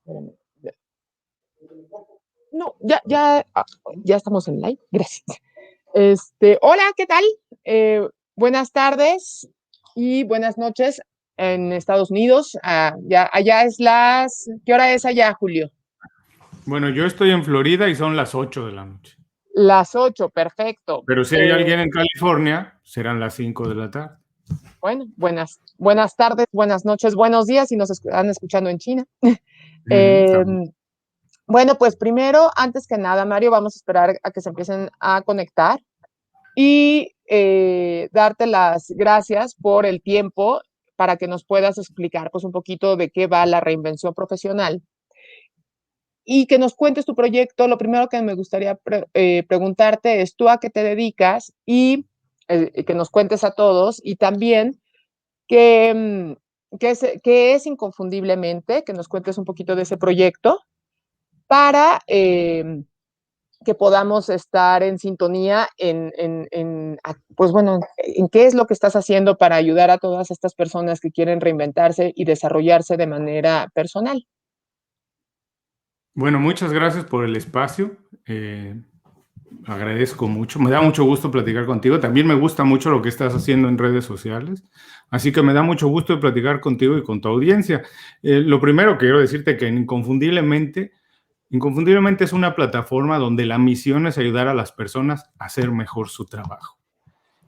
Espérame. No, ya estamos en live. Gracias. Hola, ¿qué tal? Buenas tardes y buenas noches en Estados Unidos. Allá es ¿qué hora es allá, Julio? Bueno, yo estoy en Florida y son las 8 de la noche. Las 8, perfecto. Pero si hay alguien en California, serán las 5 de la tarde. Bueno, buenas tardes, buenas noches, buenos días si nos están escuchando en China. Bueno, pues primero, antes que nada, Mario, vamos a esperar a que se empiecen a conectar y darte las gracias por el tiempo para que nos puedas explicar pues un poquito de qué va la reinvención profesional y que nos cuentes tu proyecto. Lo primero que me gustaría preguntarte es tú a qué te dedicas y que nos cuentes a todos y también que es Inconfundiblemente, que nos cuentes un poquito de ese proyecto para que podamos estar en sintonía pues bueno, en qué es lo que estás haciendo para ayudar a todas estas personas que quieren reinventarse y desarrollarse de manera personal. Bueno, muchas gracias por el espacio. Agradezco mucho. Me da mucho gusto platicar contigo. También me gusta mucho lo que estás haciendo en redes sociales. Así que me da mucho gusto platicar contigo y con tu audiencia. Lo primero quiero decirte que Inconfundiblemente es una plataforma donde la misión es ayudar a las personas a hacer mejor su trabajo,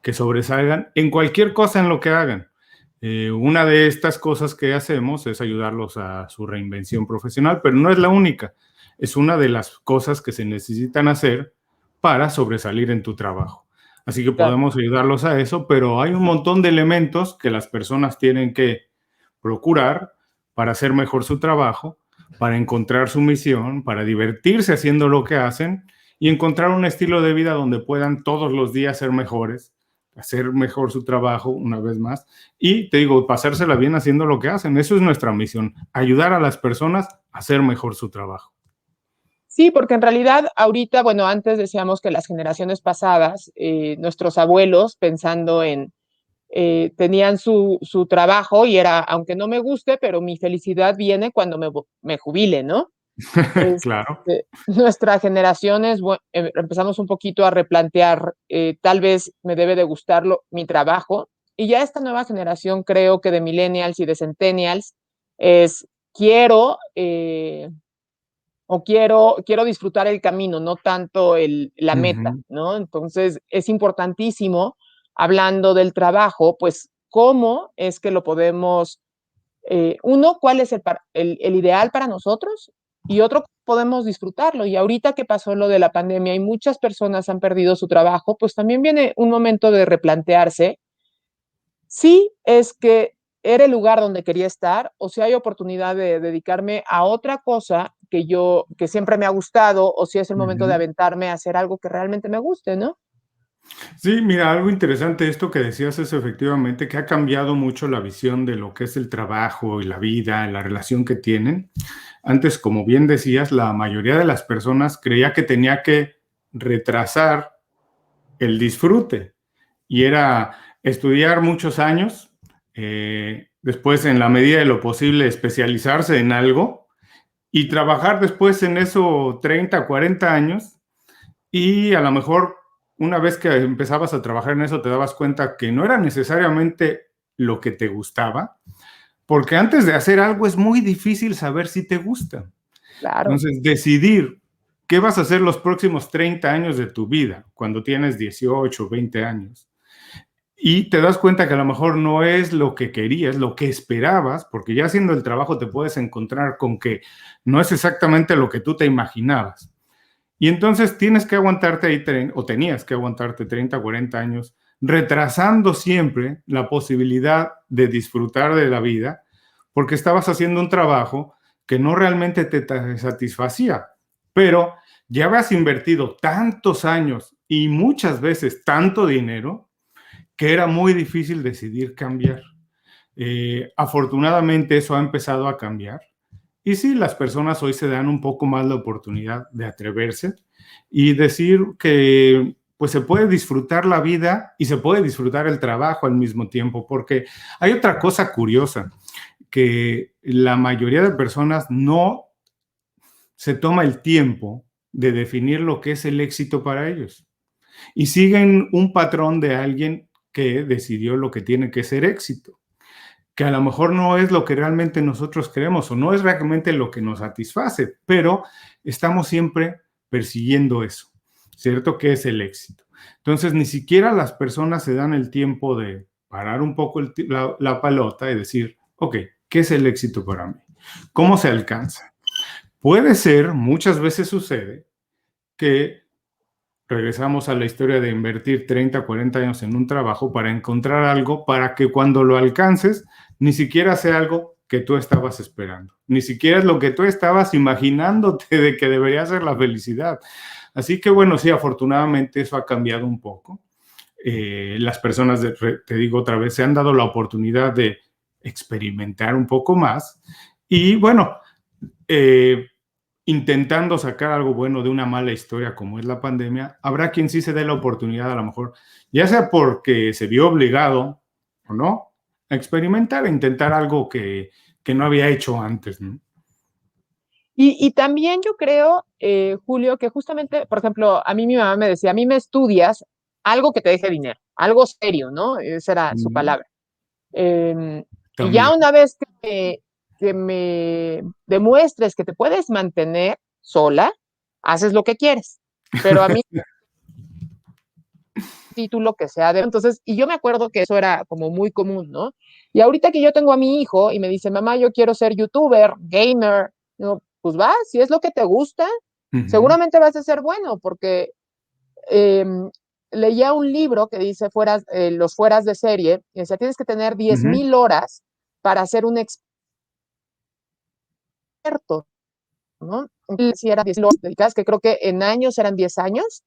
que sobresalgan en cualquier cosa en lo que hagan. Una de estas cosas que hacemos es ayudarlos a su reinvención profesional, pero no es la única. Es una de las cosas que se necesitan hacer para sobresalir en tu trabajo. Así que podemos ayudarlos a eso, pero hay un montón de elementos que las personas tienen que procurar para hacer mejor su trabajo, para encontrar su misión, para divertirse haciendo lo que hacen y encontrar un estilo de vida donde puedan todos los días ser mejores, hacer mejor su trabajo una vez más y, te digo, pasársela bien haciendo lo que hacen. Eso es nuestra misión, ayudar a las personas a hacer mejor su trabajo. Sí, porque en realidad ahorita, bueno, antes decíamos que las generaciones pasadas, nuestros abuelos pensando tenían su trabajo y era, aunque no me guste, pero mi felicidad viene cuando me jubile, ¿no? Claro. Nuestra generación empezamos un poquito a replantear, tal vez me debe de gustarlo mi trabajo, y ya esta nueva generación creo que de millennials y de centennials es quiero quiero disfrutar el camino, no tanto la meta, ¿no? Entonces es importantísimo, hablando del trabajo, pues cómo es que lo podemos, uno, cuál es el ideal para nosotros y otro, podemos disfrutarlo. Y ahorita que pasó lo de la pandemia y muchas personas han perdido su trabajo, pues también viene un momento de replantearse si es que era el lugar donde quería estar o si hay oportunidad de dedicarme a otra cosa que siempre me ha gustado o si es el momento de aventarme a hacer algo que realmente me guste, ¿no? Sí, mira, algo interesante de esto que decías es efectivamente que ha cambiado mucho la visión de lo que es el trabajo y la vida, la relación que tienen. Antes, como bien decías, la mayoría de las personas creía que tenía que retrasar el disfrute y era estudiar muchos años, después en la medida de lo posible especializarse en algo y trabajar después en eso 30, 40 años y a lo mejor una vez que empezabas a trabajar en eso te dabas cuenta que no era necesariamente lo que te gustaba, porque antes de hacer algo es muy difícil saber si te gusta. Claro. Entonces, decidir qué vas a hacer los próximos 30 años de tu vida, cuando tienes 18, 20 años, y te das cuenta que a lo mejor no es lo que querías, lo que esperabas, porque ya haciendo el trabajo te puedes encontrar con que no es exactamente lo que tú te imaginabas. Y entonces tienes que aguantarte ahí, o tenías que aguantarte 30, 40 años, retrasando siempre la posibilidad de disfrutar de la vida, porque estabas haciendo un trabajo que no realmente te satisfacía, pero ya habías invertido tantos años y muchas veces tanto dinero que era muy difícil decidir cambiar. Afortunadamente eso ha empezado a cambiar. Y sí, las personas hoy se dan un poco más la oportunidad de atreverse y decir que pues se puede disfrutar la vida y se puede disfrutar el trabajo al mismo tiempo, porque hay otra cosa curiosa, que la mayoría de personas no se toma el tiempo de definir lo que es el éxito para ellos. Y siguen un patrón de alguien que decidió lo que tiene que ser éxito, que a lo mejor no es lo que realmente nosotros queremos o no es realmente lo que nos satisface, pero estamos siempre persiguiendo eso, ¿cierto? ¿Qué es el éxito? Entonces, ni siquiera las personas se dan el tiempo de parar un poco la pelota y decir, ok, ¿qué es el éxito para mí? ¿Cómo se alcanza? Puede ser, muchas veces sucede, que regresamos a la historia de invertir 30, 40 años en un trabajo para encontrar algo para que cuando lo alcances, ni siquiera sea algo que tú estabas esperando, ni siquiera es lo que tú estabas imaginándote de que debería ser la felicidad. Así que bueno, sí, afortunadamente eso ha cambiado un poco. Las personas, te digo otra vez, se han dado la oportunidad de experimentar un poco más y bueno, intentando sacar algo bueno de una mala historia como es la pandemia, habrá quien sí se dé la oportunidad a lo mejor, ya sea porque se vio obligado o no, a experimentar, a intentar algo que no había hecho antes, ¿no? Y también yo creo, Julio, que justamente, por ejemplo, a mí mi mamá me decía, a mí me estudias algo que te deje dinero, algo serio, ¿no? Esa era su palabra. Y ya También. una vez que me demuestres que te puedes mantener sola, haces lo que quieres. Pero a mí, título que sea de... Entonces, y yo me acuerdo que eso era como muy común, ¿no? Y ahorita que yo tengo a mi hijo y me dice, mamá, yo quiero ser youtuber, gamer, digo, pues va, si es lo que te gusta, seguramente vas a ser bueno, porque eh, leía un libro que dice los fueras de serie, y decía, tienes que tener 10,000 horas para ser un experto, ¿no? Si era 10 horas dedicadas, que creo que en años eran 10 años,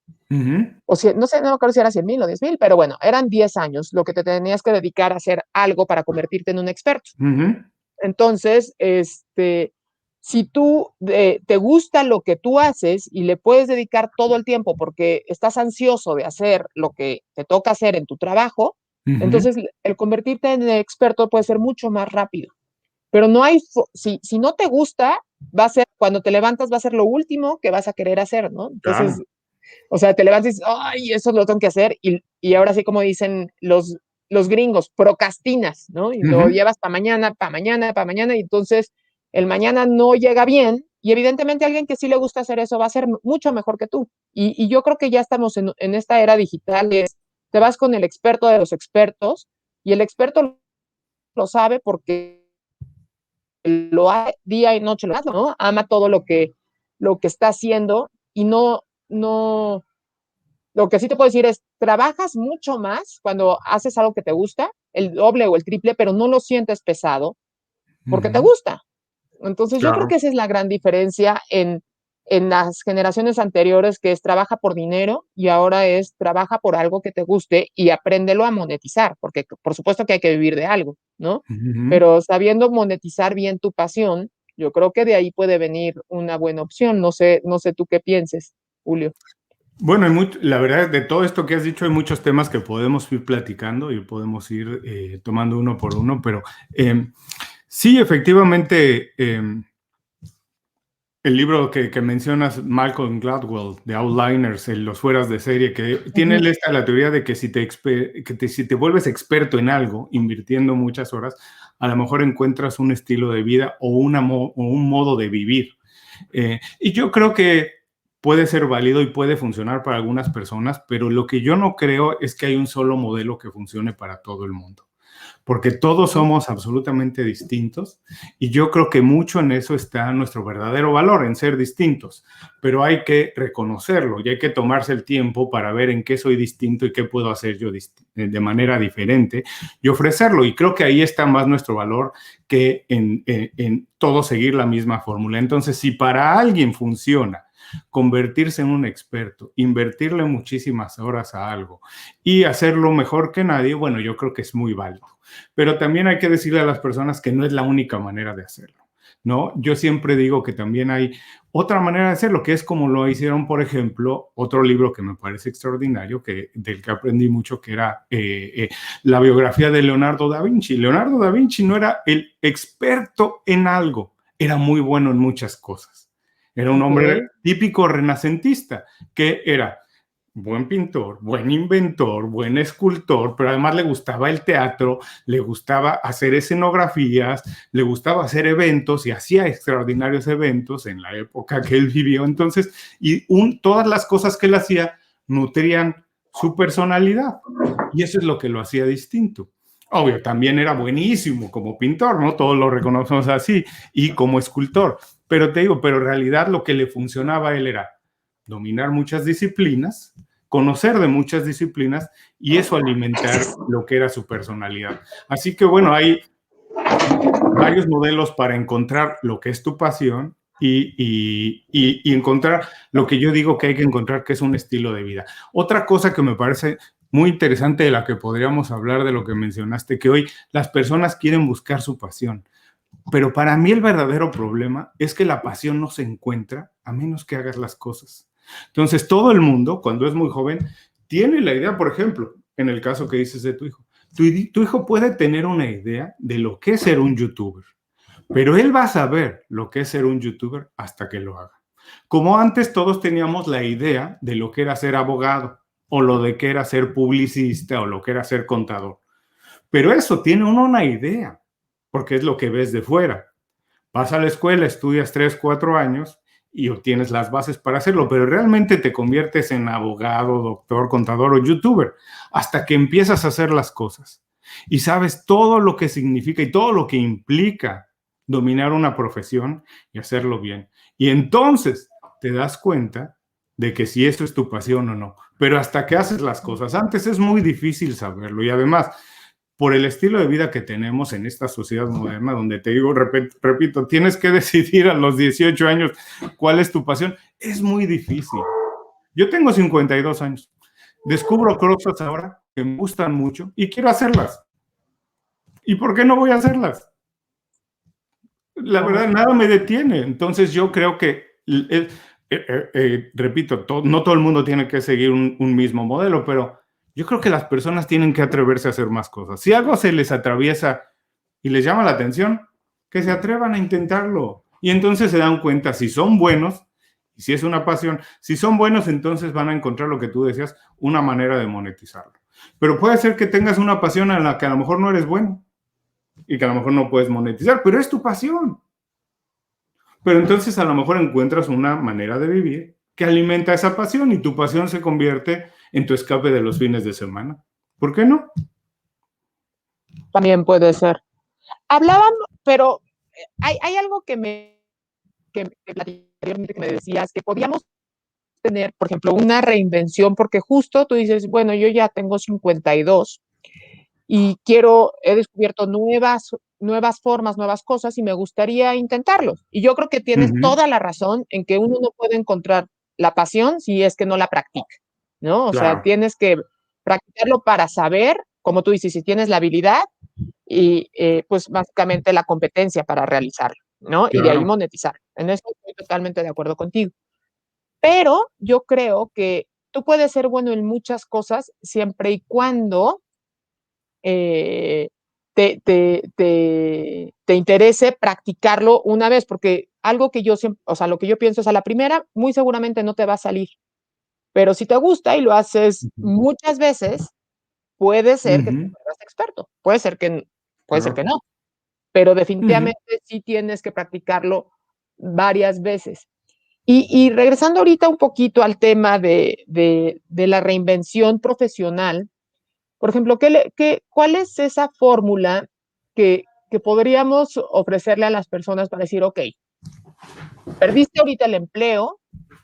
o si, no sé, no me acuerdo si era 100,000 o 10,000, pero bueno, eran 10 años lo que te tenías que dedicar a hacer algo para convertirte en un experto. Entonces, si tú te gusta lo que tú haces y le puedes dedicar todo el tiempo porque estás ansioso de hacer lo que te toca hacer en tu trabajo, entonces el convertirte en experto puede ser mucho más rápido. Pero no hay, si no te gusta, va a ser, cuando te levantas, va a ser lo último que vas a querer hacer, ¿no? Entonces, Claro. o sea, te levantas y dices, ay, eso lo tengo que hacer, y ahora sí, como dicen los gringos, procrastinas, ¿no? Y lo llevas para mañana, para mañana, para mañana, y entonces el mañana no llega bien, y evidentemente alguien que sí le gusta hacer eso va a ser mucho mejor que tú. Y yo creo que ya estamos en esta era digital, te vas con el experto de los expertos, y el experto lo sabe porque lo hace día y noche, ¿no? Ama todo lo que está haciendo y no, lo que sí te puedo decir es, trabajas mucho más cuando haces algo que te gusta, el doble o el triple, pero no lo sientes pesado porque te gusta. Entonces yo creo Claro. que esa es la gran diferencia en las generaciones anteriores, que es trabaja por dinero y ahora es trabaja por algo que te guste y apréndelo a monetizar, porque por supuesto que hay que vivir de algo, ¿no? Pero sabiendo monetizar bien tu pasión, yo creo que de ahí puede venir una buena opción. No sé tú qué pienses, Julio. Bueno, la verdad, de todo esto que has dicho, hay muchos temas que podemos ir platicando y podemos ir tomando uno por uno, pero sí, efectivamente, el libro que mencionas, Malcolm Gladwell, de Outliners, los fueras de serie, que tiene la teoría de que si te vuelves experto en algo, invirtiendo muchas horas, a lo mejor encuentras un estilo de vida o un modo de vivir. Y yo creo que puede ser válido y puede funcionar para algunas personas, pero lo que yo no creo es que hay un solo modelo que funcione para todo el mundo, porque todos somos absolutamente distintos y yo creo que mucho en eso está nuestro verdadero valor, en ser distintos, pero hay que reconocerlo y hay que tomarse el tiempo para ver en qué soy distinto y qué puedo hacer yo de manera diferente y ofrecerlo, y creo que ahí está más nuestro valor que en todo seguir la misma fórmula. Entonces, si para alguien funciona convertirse en un experto, invertirle muchísimas horas a algo y hacerlo mejor que nadie, bueno, yo creo que es muy válido. Pero también hay que decirle a las personas que no es la única manera de hacerlo, ¿no? Yo siempre digo que también hay otra manera de hacerlo, que es como lo hicieron, por ejemplo, otro libro que me parece extraordinario, del que aprendí mucho, que era la biografía de Leonardo da Vinci. Leonardo da Vinci no era el experto en algo, era muy bueno en muchas cosas. Era un hombre Ok. típico renacentista, que era buen pintor, buen inventor, buen escultor, pero además le gustaba el teatro, le gustaba hacer escenografías, le gustaba hacer eventos y hacía extraordinarios eventos en la época que él vivió. Entonces, todas las cosas que él hacía nutrían su personalidad y eso es lo que lo hacía distinto. Obvio, también era buenísimo como pintor, ¿no? Todos lo reconocemos así, y como escultor. Pero te digo, pero en realidad lo que le funcionaba a él era dominar muchas disciplinas, conocer de muchas disciplinas y eso alimentar lo que era su personalidad. Así que bueno, hay varios modelos para encontrar lo que es tu pasión y encontrar lo que yo digo que hay que encontrar, que es un estilo de vida. Otra cosa que me parece muy interesante de la que podríamos hablar, de lo que mencionaste, que hoy las personas quieren buscar su pasión. Pero para mí el verdadero problema es que la pasión no se encuentra a menos que hagas las cosas. Entonces, todo el mundo, cuando es muy joven, tiene la idea, por ejemplo, en el caso que dices de tu hijo. Tu hijo puede tener una idea de lo que es ser un youtuber, pero él va a saber lo que es ser un youtuber hasta que lo haga. Como antes todos teníamos la idea de lo que era ser abogado, o lo de que era ser publicista, o lo que era ser contador. Pero eso tiene uno una idea, porque es lo que ves de fuera. Vas a la escuela, estudias 3, 4 años y obtienes las bases para hacerlo, pero realmente te conviertes en abogado, doctor, contador o youtuber hasta que empiezas a hacer las cosas y sabes todo lo que significa y todo lo que implica dominar una profesión y hacerlo bien. Y entonces te das cuenta de que si eso es tu pasión o no, pero hasta que haces las cosas. Antes es muy difícil saberlo y además por el estilo de vida que tenemos en esta sociedad moderna, donde te digo, repito, tienes que decidir a los 18 años cuál es tu pasión, es muy difícil. Yo tengo 52 años, descubro cosas ahora que me gustan mucho y quiero hacerlas. ¿Y por qué no voy a hacerlas? La verdad, nada me detiene. Entonces yo creo que, repito, no todo el mundo tiene que seguir un mismo modelo, pero yo creo que las personas tienen que atreverse a hacer más cosas. Si algo se les atraviesa y les llama la atención, que se atrevan a intentarlo. Y entonces se dan cuenta si son buenos, y si es una pasión, si son buenos, entonces van a encontrar lo que tú decías, una manera de monetizarlo. Pero puede ser que tengas una pasión en la que a lo mejor no eres bueno y que a lo mejor no puedes monetizar, pero es tu pasión. Pero entonces a lo mejor encuentras una manera de vivir que alimenta esa pasión y tu pasión se convierte en tu escape de los fines de semana. ¿Por qué no? También puede ser. Hablaban, pero hay algo que me decías, que podíamos tener, por ejemplo, una reinvención, porque justo tú dices, bueno, yo ya tengo 52 y he descubierto nuevas formas, nuevas cosas y me gustaría intentarlo. Y yo creo que Uh tienes -huh. toda la razón en que uno no puede encontrar la pasión si es que no la practica, ¿no? O sea, Claro. tienes que practicarlo para saber, como tú dices, si tienes la habilidad y pues básicamente la competencia para realizarlo, ¿no? Y de ahí Claro. monetizar. En eso estoy totalmente de acuerdo contigo. Pero yo creo que tú puedes ser bueno en muchas cosas siempre y cuando eh, te interese practicarlo una vez, porque algo que yo siempre, o sea, lo que yo pienso es a la primera, muy seguramente no te va a salir, pero si te gusta y lo haces Uh -huh. muchas veces, puede Uh ser que te -huh. vuelvas experto, puede ser que Claro. no, pero Uh -huh. definitivamente sí tienes que practicarlo varias veces. Y regresando ahorita un poquito al tema de la reinvención profesional, por ejemplo, ¿cuál es esa fórmula que podríamos ofrecerle a las personas para decir, ok, perdiste ahorita el empleo,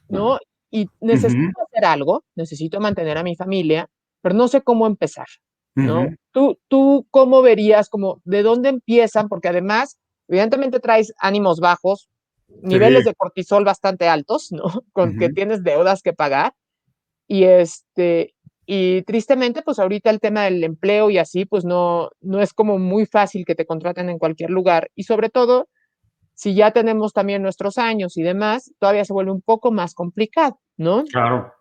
¿no? Y Uh -huh. necesito hacer algo, necesito mantener a mi familia, pero no sé cómo empezar, Uh ¿no? -huh. ¿Tú cómo verías, como, de dónde empiezan? Porque además, evidentemente traes ánimos bajos, Sí. niveles de cortisol bastante altos, ¿no? Uh Con que -huh. tienes deudas que pagar. Y y tristemente, pues ahorita el tema del empleo y así, pues no es como muy fácil que te contraten en cualquier lugar. Y sobre todo, si ya tenemos también nuestros años y demás, todavía se vuelve un poco más complicado, ¿no? Claro.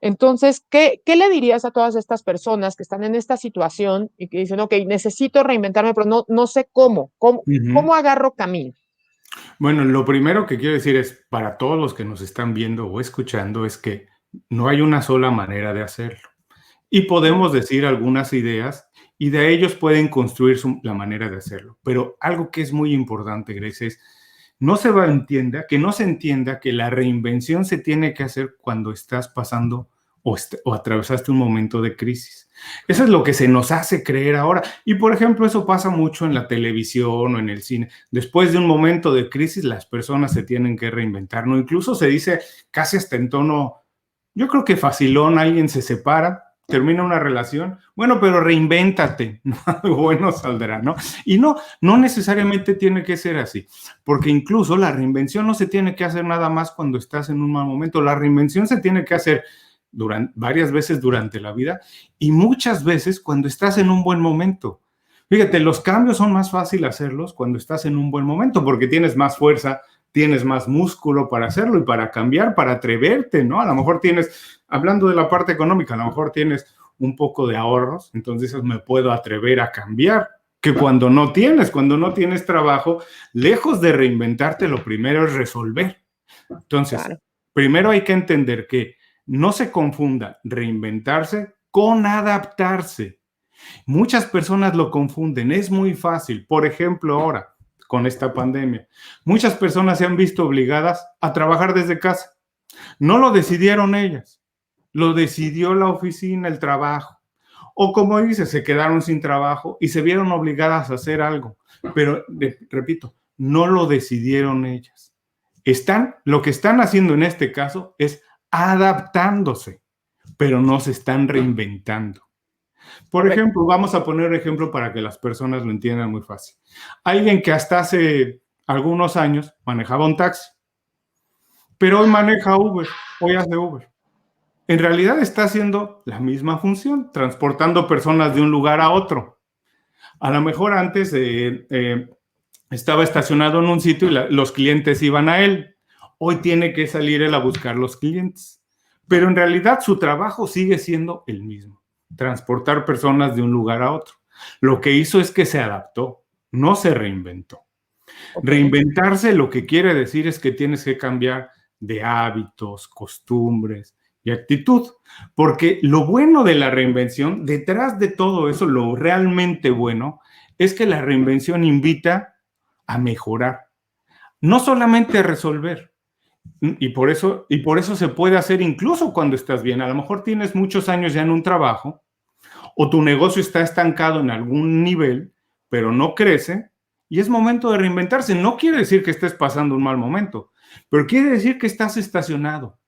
Entonces, ¿qué le dirías a todas estas personas que están en esta situación y que dicen, ok, necesito reinventarme, pero no sé cómo Uh -huh. cómo agarro camino? Bueno, lo primero que quiero decir es, para todos los que nos están viendo o escuchando, es que no hay una sola manera de hacerlo. Y Ujú. podemos decir algunas ideas y de ellos pueden construir la manera de hacerlo. Pero algo que es muy importante, Grace, es que no se entienda que la reinvención se tiene que hacer cuando estás pasando o atravesaste un momento de crisis. Eso es lo que se nos hace creer ahora. Y por ejemplo, eso pasa mucho en la televisión o en el cine. Después de un momento de crisis, las personas se tienen que reinventar, ¿no? Incluso se dice casi hasta en tono, yo creo que facilón, alguien se separa, termina una relación, bueno, pero reinvéntate, ¿no? Algo bueno saldrá, ¿no? Y no necesariamente tiene que ser así, porque incluso la reinvención no se tiene que hacer nada más cuando estás en un mal momento, la reinvención se tiene que hacer varias veces durante la vida y muchas veces cuando estás en un buen momento. Fíjate, los cambios son más fáciles hacerlos cuando estás en un buen momento porque tienes más fuerza, tienes más músculo para hacerlo y para cambiar, para atreverte, ¿no? A lo mejor tienes, hablando de la parte económica, a lo mejor tienes un poco de ahorros, entonces me puedo atrever a cambiar. Que cuando no tienes trabajo, lejos de reinventarte, lo primero es resolver. Entonces, Claro. primero hay que entender que no se confunda reinventarse con adaptarse. Muchas personas lo confunden, es muy fácil. Por ejemplo, ahora, con esta pandemia, muchas personas se han visto obligadas a trabajar desde casa. No lo decidieron ellas, lo decidió la oficina, el trabajo. O como dice, se quedaron sin trabajo y se vieron obligadas a hacer algo. Pero, repito, no lo decidieron ellas. Lo que están haciendo en este caso es adaptándose, pero no se están reinventando. Por Correcto. ejemplo, vamos a poner un ejemplo para que las personas lo entiendan muy fácil. Alguien que hasta hace algunos años manejaba un taxi, pero hoy maneja Uber, hoy hace Uber. En realidad está haciendo la misma función, transportando personas de un lugar a otro. A lo mejor antes estaba estacionado en un sitio y los clientes iban a él. Hoy tiene que salir él a buscar los clientes. Pero en realidad su trabajo sigue siendo el mismo, transportar personas de un lugar a otro. Lo que hizo es que se adaptó, no se reinventó. Ok. Reinventarse lo que quiere decir es que tienes que cambiar de hábitos, costumbres y actitud, porque lo bueno de la reinvención, detrás de todo eso, lo realmente bueno, es que la reinvención invita a mejorar, no solamente a resolver. Y por eso se puede hacer incluso cuando estás bien. A lo mejor tienes muchos años ya en un trabajo o tu negocio está estancado en algún nivel, pero no crece y es momento de reinventarse. No quiere decir que estés pasando un mal momento, pero quiere decir que estás estacionado,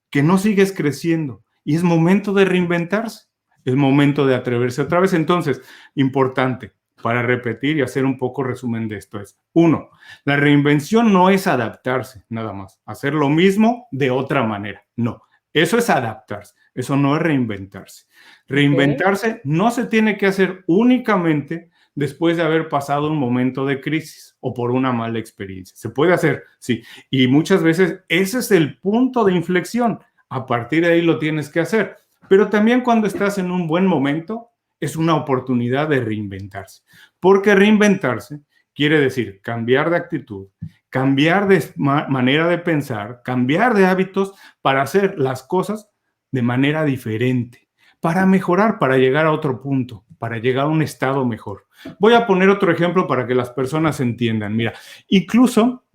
que no sigues creciendo y es momento de reinventarse. Es momento de atreverse otra vez. Entonces, importante, para repetir y hacer un poco resumen de esto es, uno, la reinvención no es adaptarse, nada más, hacer lo mismo de otra manera. No, eso es adaptarse, eso no es reinventarse. Ok. Reinventarse no se tiene que hacer únicamente después de haber pasado un momento de crisis o por una mala experiencia. Se puede hacer, sí, y muchas veces ese es el punto de inflexión. A partir de ahí lo tienes que hacer. Pero también cuando estás en un buen momento, es una oportunidad de reinventarse. Porque reinventarse quiere decir cambiar de actitud, cambiar de manera de pensar, cambiar de hábitos para hacer las cosas de manera diferente, para mejorar, para llegar a otro punto, para llegar a un estado mejor. Voy a poner otro ejemplo para que las personas entiendan. Mira, incluso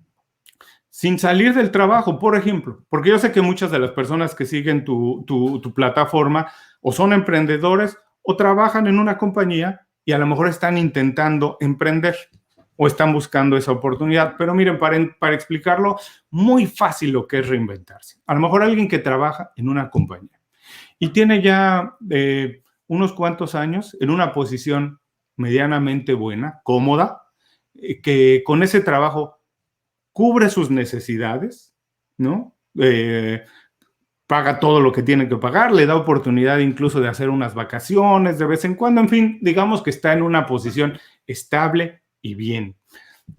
sin salir del trabajo, por ejemplo, porque yo sé que muchas de las personas que siguen tu plataforma o son emprendedores o trabajan en una compañía y a lo mejor están intentando emprender o están buscando esa oportunidad. Pero miren, para explicarlo, muy fácil lo que es reinventarse. A lo mejor alguien que trabaja en una compañía y tiene ya unos cuantos años en una posición medianamente buena, cómoda, que con ese trabajo cubre sus necesidades, ¿no? Paga todo lo que tiene que pagar, le da oportunidad incluso de hacer unas vacaciones de vez en cuando, en fin, digamos que está en una posición estable y bien,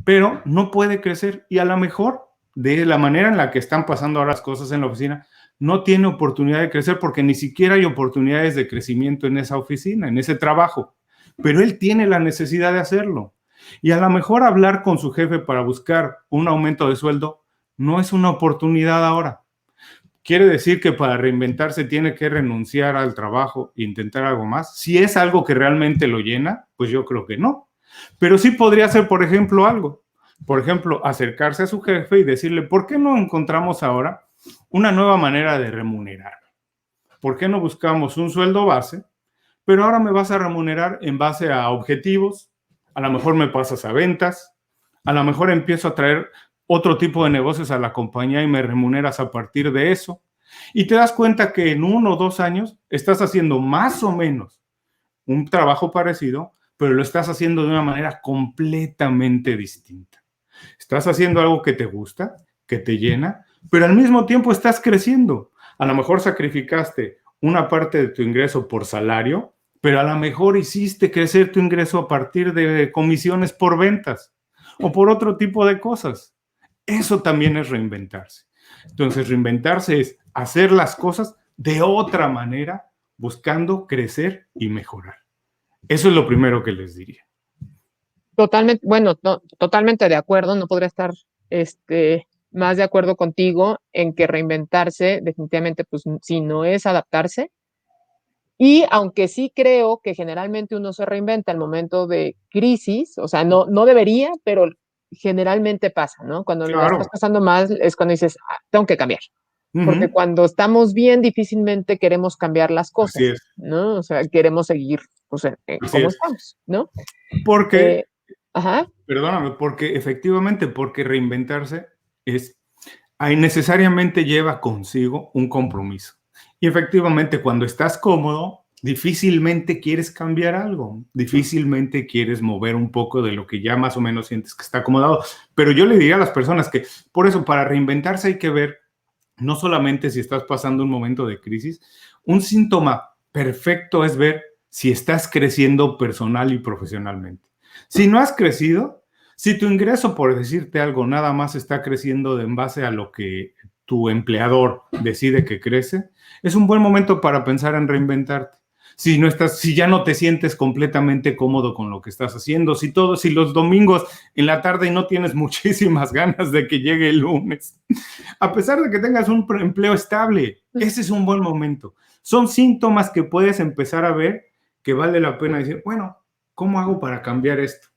pero no puede crecer y a lo mejor de la manera en la que están pasando ahora las cosas en la oficina, no tiene oportunidad de crecer porque ni siquiera hay oportunidades de crecimiento en esa oficina, en ese trabajo, pero él tiene la necesidad de hacerlo. Y a lo mejor hablar con su jefe para buscar un aumento de sueldo no es una oportunidad ahora. ¿Quiere decir que para reinventarse tiene que renunciar al trabajo e intentar algo más? Si es algo que realmente lo llena, pues yo creo que no. Pero sí podría ser, por ejemplo, algo. Por ejemplo, acercarse a su jefe y decirle, ¿por qué no encontramos ahora una nueva manera de remunerar? ¿Por qué no buscamos un sueldo base? Pero ahora me vas a remunerar en base a objetivos, a lo mejor me pasas a ventas, a lo mejor empiezo a traer otro tipo de negocios a la compañía y me remuneras a partir de eso. Y te das cuenta que en 1 o 2 años estás haciendo más o menos un trabajo parecido, pero lo estás haciendo de una manera completamente distinta. Estás haciendo algo que te gusta, que te llena, pero al mismo tiempo estás creciendo. A lo mejor sacrificaste una parte de tu ingreso por salario, pero a lo mejor hiciste crecer tu ingreso a partir de comisiones por ventas o por otro tipo de cosas. Eso también es reinventarse. Entonces, reinventarse es hacer las cosas de otra manera, buscando crecer y mejorar. Eso es lo primero que les diría. Totalmente, bueno, totalmente de acuerdo, no podría estar más de acuerdo contigo en que reinventarse definitivamente, pues si no es adaptarse. Y aunque sí creo que generalmente uno se reinventa al momento de crisis, o sea, no debería, pero generalmente pasa, ¿no? Cuando la estás Claro. pasando mal es cuando dices, tengo que cambiar. Porque Uh-huh. cuando estamos bien, difícilmente queremos cambiar las Así cosas, es. ¿no? O sea, queremos seguir, pues, Así como es. estamos, ¿no? Porque, Eh, ajá. perdóname, porque efectivamente, porque reinventarse es, ahí necesariamente lleva consigo un compromiso. Y efectivamente, cuando estás cómodo, difícilmente quieres cambiar algo, difícilmente quieres mover un poco de lo que ya más o menos sientes que está acomodado. Pero yo le diría a las personas que, por eso, para reinventarse hay que ver, no solamente si estás pasando un momento de crisis, un síntoma perfecto es ver si estás creciendo personal y profesionalmente. Si no has crecido, si tu ingreso, por decirte algo, nada más está creciendo en base a lo que tu empleador decide que crece, es un buen momento para pensar en reinventarte. Si ya no te sientes completamente cómodo con lo que estás haciendo, si los domingos en la tarde no tienes muchísimas ganas de que llegue el lunes, a pesar de que tengas un empleo estable, ese es un buen momento. Son síntomas que puedes empezar a ver que vale la pena decir, bueno, ¿cómo hago para cambiar esto?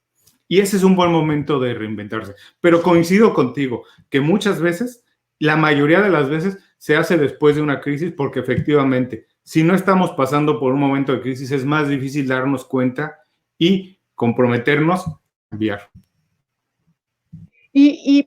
Y ese es un buen momento de reinventarse. Pero coincido contigo que muchas veces, la mayoría de las veces, se hace después de una crisis porque efectivamente, si no estamos pasando por un momento de crisis, es más difícil darnos cuenta y comprometernos a cambiar.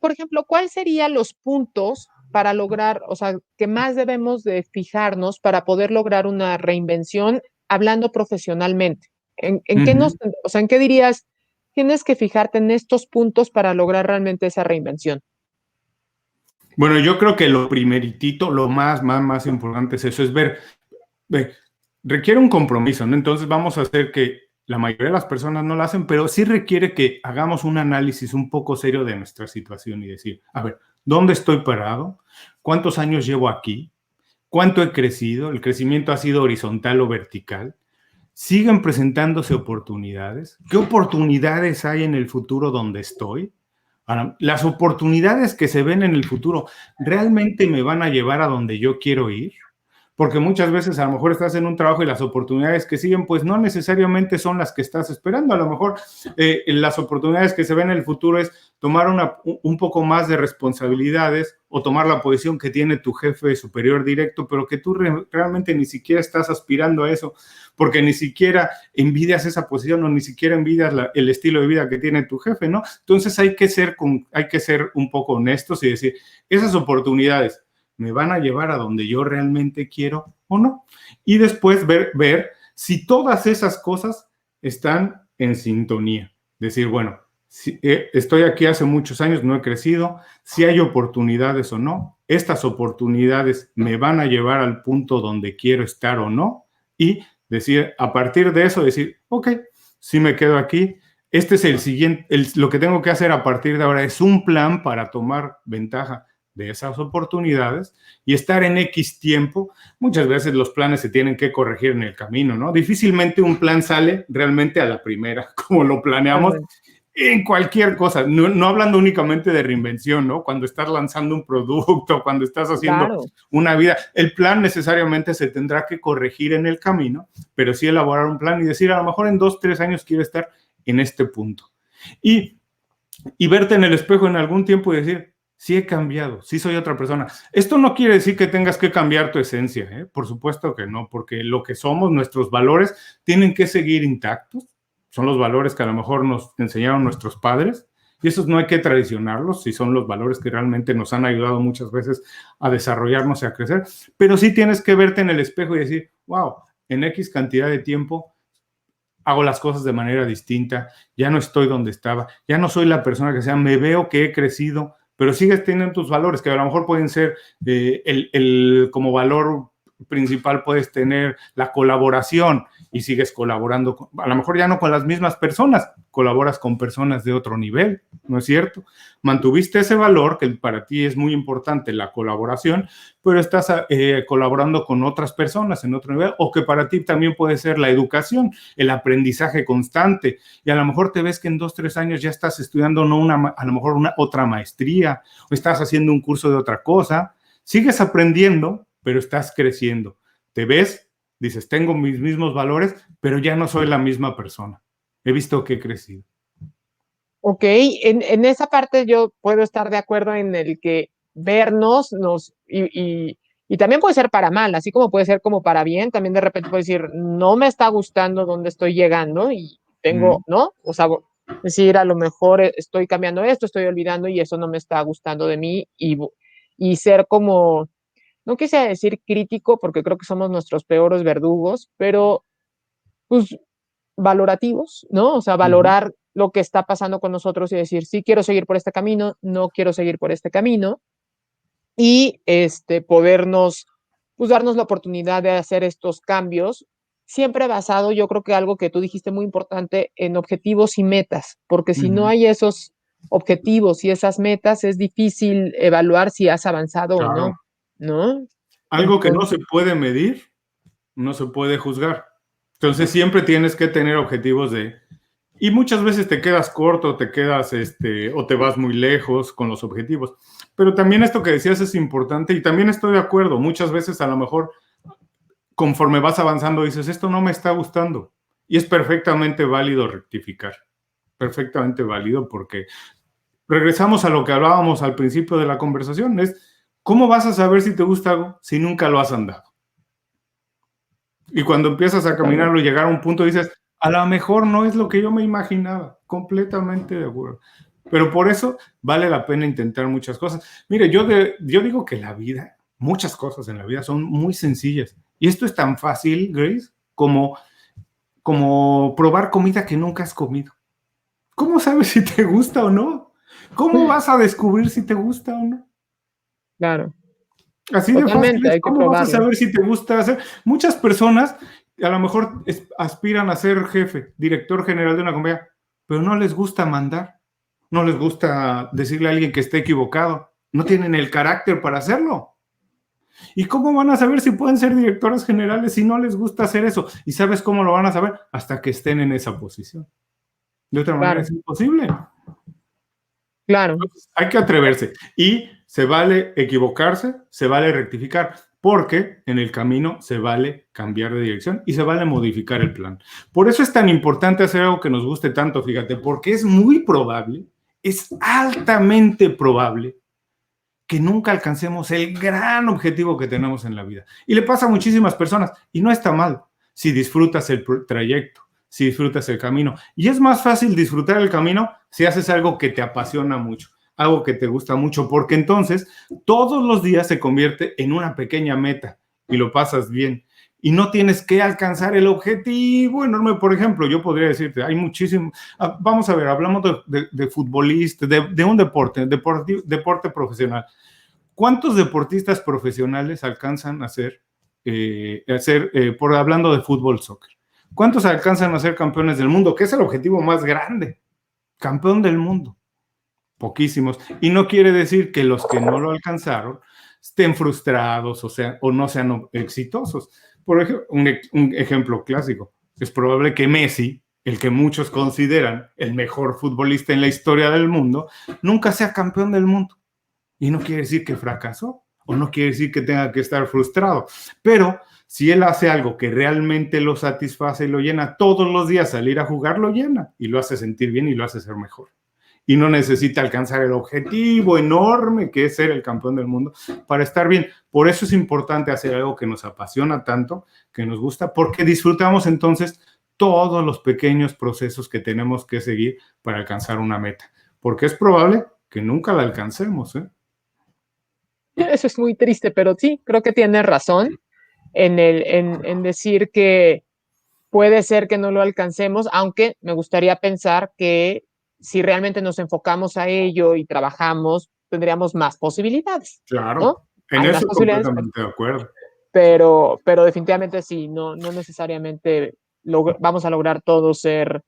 Por ejemplo, ¿cuáles serían los puntos para lograr, o sea, que más debemos de fijarnos para poder lograr una reinvención hablando profesionalmente? ¿En qué Uh-huh. o sea, en qué dirías, tienes que fijarte en estos puntos para lograr realmente esa reinvención? Bueno, yo creo que lo primeritito, lo más importante es eso, es ver, requiere un compromiso, ¿no? Entonces vamos a hacer que la mayoría de las personas no lo hacen, pero sí requiere que hagamos un análisis un poco serio de nuestra situación y decir, a ver, ¿dónde estoy parado? ¿Cuántos años llevo aquí? ¿Cuánto he crecido? ¿El crecimiento ha sido horizontal o vertical? ¿Siguen presentándose oportunidades? ¿Qué oportunidades hay en el futuro donde estoy? Ahora, las oportunidades que se ven en el futuro, ¿realmente me van a llevar a donde yo quiero ir? Porque muchas veces a lo mejor estás en un trabajo y las oportunidades que siguen, pues no necesariamente son las que estás esperando. A lo mejor las oportunidades que se ven en el futuro es tomar un poco más de responsabilidades o tomar la posición que tiene tu jefe superior directo, pero que tú realmente ni siquiera estás aspirando a eso, porque ni siquiera envidias esa posición o ni siquiera envidias el estilo de vida que tiene tu jefe, ¿no? Entonces hay que ser un poco honestos y decir, esas oportunidades me van a llevar a donde yo realmente quiero o no. Y después ver si todas esas cosas están en sintonía. Decir, bueno, si, estoy aquí hace muchos años, no he crecido, si hay oportunidades o no, estas oportunidades me van a llevar al punto donde quiero estar o no, y decir, a partir de eso, decir, ok, si me quedo aquí, este es el siguiente, lo que tengo que hacer a partir de ahora es un plan para tomar ventaja de esas oportunidades y estar en X tiempo. Muchas veces los planes se tienen que corregir en el camino, ¿no? Difícilmente un plan sale realmente a la primera, como lo planeamos. Totalmente. en cualquier cosa, no hablando únicamente de reinvención, ¿no? Cuando estás lanzando un producto, cuando estás haciendo Claro. una vida, el plan necesariamente se tendrá que corregir en el camino, pero sí elaborar un plan y decir, a lo mejor en 2, 3 años quiero estar en este punto. Y verte en el espejo en algún tiempo y decir, sí he cambiado, sí soy otra persona. Esto no quiere decir que tengas que cambiar tu esencia, ¿eh? Por supuesto que no, porque lo que somos, nuestros valores, tienen que seguir intactos. Son los valores que a lo mejor nos enseñaron nuestros padres, y esos no hay que traicionarlos, si son los valores que realmente nos han ayudado muchas veces a desarrollarnos y a crecer, pero sí tienes que verte en el espejo y decir, wow, en X cantidad de tiempo hago las cosas de manera distinta, ya no estoy donde estaba, ya no soy la persona que sea, me veo que he crecido, pero sigues teniendo tus valores, que a lo mejor pueden ser como valor principal puedes tener la colaboración y sigues colaborando, a lo mejor ya no con las mismas personas, colaboras con personas de otro nivel, ¿no es cierto? Mantuviste ese valor que para ti es muy importante, la colaboración, pero estás colaborando con otras personas en otro nivel, o que para ti también puede ser la educación, el aprendizaje constante, y a lo mejor te ves que en 2, 3 años ya estás estudiando a lo mejor otra maestría, o estás haciendo un curso de otra cosa, sigues aprendiendo, pero estás creciendo. Te ves, dices, tengo mis mismos valores, pero ya no soy la misma persona. He visto que he crecido. Ok, en esa parte yo puedo estar de acuerdo en el que vernos y también puede ser para mal, así como puede ser como para bien, también de repente puedo decir, no me está gustando dónde estoy llegando y tengo, ¿no? O sea, decir, a lo mejor estoy cambiando esto, estoy olvidando y eso no me está gustando de mí y ser como, no quise decir crítico porque creo que somos nuestros peores verdugos, pero pues valorativos, ¿no? O sea, valorar lo que está pasando con nosotros y decir, sí quiero seguir por este camino, no quiero seguir por este camino y podernos, pues darnos la oportunidad de hacer estos cambios, siempre basado, yo creo que algo que tú dijiste muy importante, en objetivos y metas, porque si no hay esos objetivos y esas metas, es difícil evaluar si has avanzado o Claro. no, ¿no? Algo que no Entonces, se puede medir, no se puede juzgar. Entonces siempre tienes que tener objetivos y muchas veces te quedas corto, te quedas, o te vas muy lejos con los objetivos. Pero también esto que decías es importante y también estoy de acuerdo. Muchas veces a lo mejor conforme vas avanzando dices, esto no me está gustando. Y es perfectamente válido rectificar. Perfectamente válido porque regresamos a lo que hablábamos al principio de la conversación, es ¿cómo vas a saber si te gusta algo si nunca lo has andado? Y cuando empiezas a caminarlo y llegar a un punto dices, a lo mejor no es lo que yo me imaginaba, completamente de acuerdo. Pero por eso vale la pena intentar muchas cosas. Mire, yo digo que la vida, muchas cosas en la vida son muy sencillas. Y esto es tan fácil, Grace, como probar comida que nunca has comido. ¿Cómo sabes si te gusta o no? ¿Cómo vas a descubrir si te gusta o no? claro, Así de fácil totalmente, es. hay que ¿Cómo vas a probarlo. saber si te gusta hacer? Muchas personas a lo mejor aspiran a ser jefe, director general de una compañía, pero no les gusta mandar, no les gusta decirle a alguien que esté equivocado, no tienen el carácter para hacerlo. ¿Y cómo van a saber si pueden ser directores generales si no les gusta hacer eso? ¿Y sabes cómo lo van a saber? Hasta que estén en esa posición. De otra manera Claro, es imposible. claro, Entonces, hay que atreverse y se vale equivocarse, se vale rectificar, porque en el camino se vale cambiar de dirección y se vale modificar el plan. Por eso es tan importante hacer algo que nos guste tanto, fíjate, porque es muy probable, es altamente probable que nunca alcancemos el gran objetivo que tenemos en la vida. Y le pasa a muchísimas personas y no está mal si disfrutas el trayecto, si disfrutas el camino. Y es más fácil disfrutar el camino si haces algo que te apasiona mucho, algo que te gusta mucho, porque entonces todos los días se convierte en una pequeña meta y lo pasas bien. Y no tienes que alcanzar el objetivo enorme. Por ejemplo, yo podría decirte, hay muchísimo. Vamos a ver, hablamos de futbolistas, de un deporte profesional. ¿Cuántos deportistas profesionales alcanzan a ser, hablando de fútbol, soccer? ¿Cuántos alcanzan a ser campeones del mundo? Que es el objetivo más grande. Campeón del mundo. Poquísimos. Y no quiere decir que los que no lo alcanzaron estén frustrados o no sean exitosos. Por ejemplo, un ejemplo clásico. Es probable que Messi el que muchos consideran el mejor futbolista en la historia del mundo, nunca sea campeón del mundo. Y no quiere decir que fracasó, o no quiere decir que tenga que estar frustrado, pero si él hace algo que realmente lo satisface y lo llena todos los días, salir a jugar lo llena y lo hace sentir bien y lo hace ser mejor. Y no necesita alcanzar el objetivo enorme que es ser el campeón del mundo para estar bien. Por eso es importante hacer algo que nos apasiona tanto, que nos gusta, porque disfrutamos entonces todos los pequeños procesos que tenemos que seguir para alcanzar una meta. Porque es probable que nunca la alcancemos, ¿eh? Eso es muy triste, pero sí, creo que tienes razón en decir que puede ser que no lo alcancemos, aunque me gustaría pensar que si realmente nos enfocamos a ello y trabajamos, tendríamos más posibilidades, Claro, ¿no? en Hay más eso posibilidades, completamente de acuerdo. pero definitivamente sí, no necesariamente vamos a lograr todo ser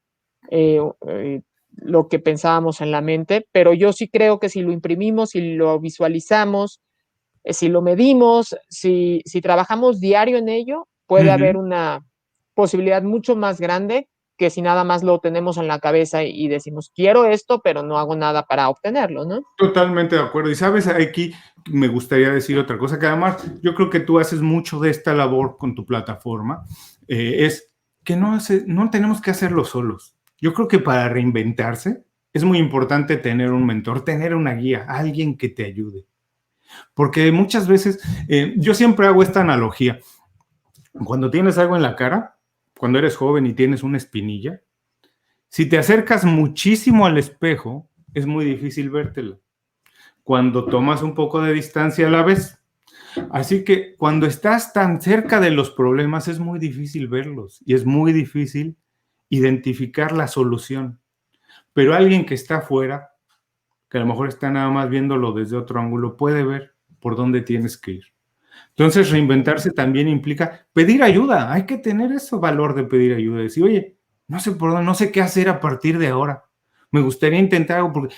eh, eh, lo que pensábamos en la mente, pero yo sí creo que si lo imprimimos, si lo visualizamos, si lo medimos, si trabajamos diario en ello, puede haber una posibilidad mucho más grande que si nada más lo tenemos en la cabeza y decimos, quiero esto, pero no hago nada para obtenerlo, ¿no? Totalmente de acuerdo. Y sabes, aquí me gustaría decir otra cosa, que además yo creo que tú haces mucho de esta labor con tu plataforma, es que no tenemos que hacerlo solos. Yo creo que para reinventarse es muy importante tener un mentor, tener una guía, alguien que te ayude. Porque muchas veces, yo siempre hago esta analogía. Cuando tienes algo en la cara, cuando eres joven y tienes una espinilla, si te acercas muchísimo al espejo, es muy difícil vértela. Cuando tomas un poco de distancia a la vez. Así que cuando estás tan cerca de los problemas es muy difícil verlos y es muy difícil identificar la solución. Pero alguien que está afuera, que a lo mejor está nada más viéndolo desde otro ángulo, puede ver por dónde tienes que ir. Entonces, reinventarse también implica pedir ayuda. Hay que tener ese valor de pedir ayuda. Decir, oye, no sé por dónde, no sé qué hacer a partir de ahora. Me gustaría intentar algo porque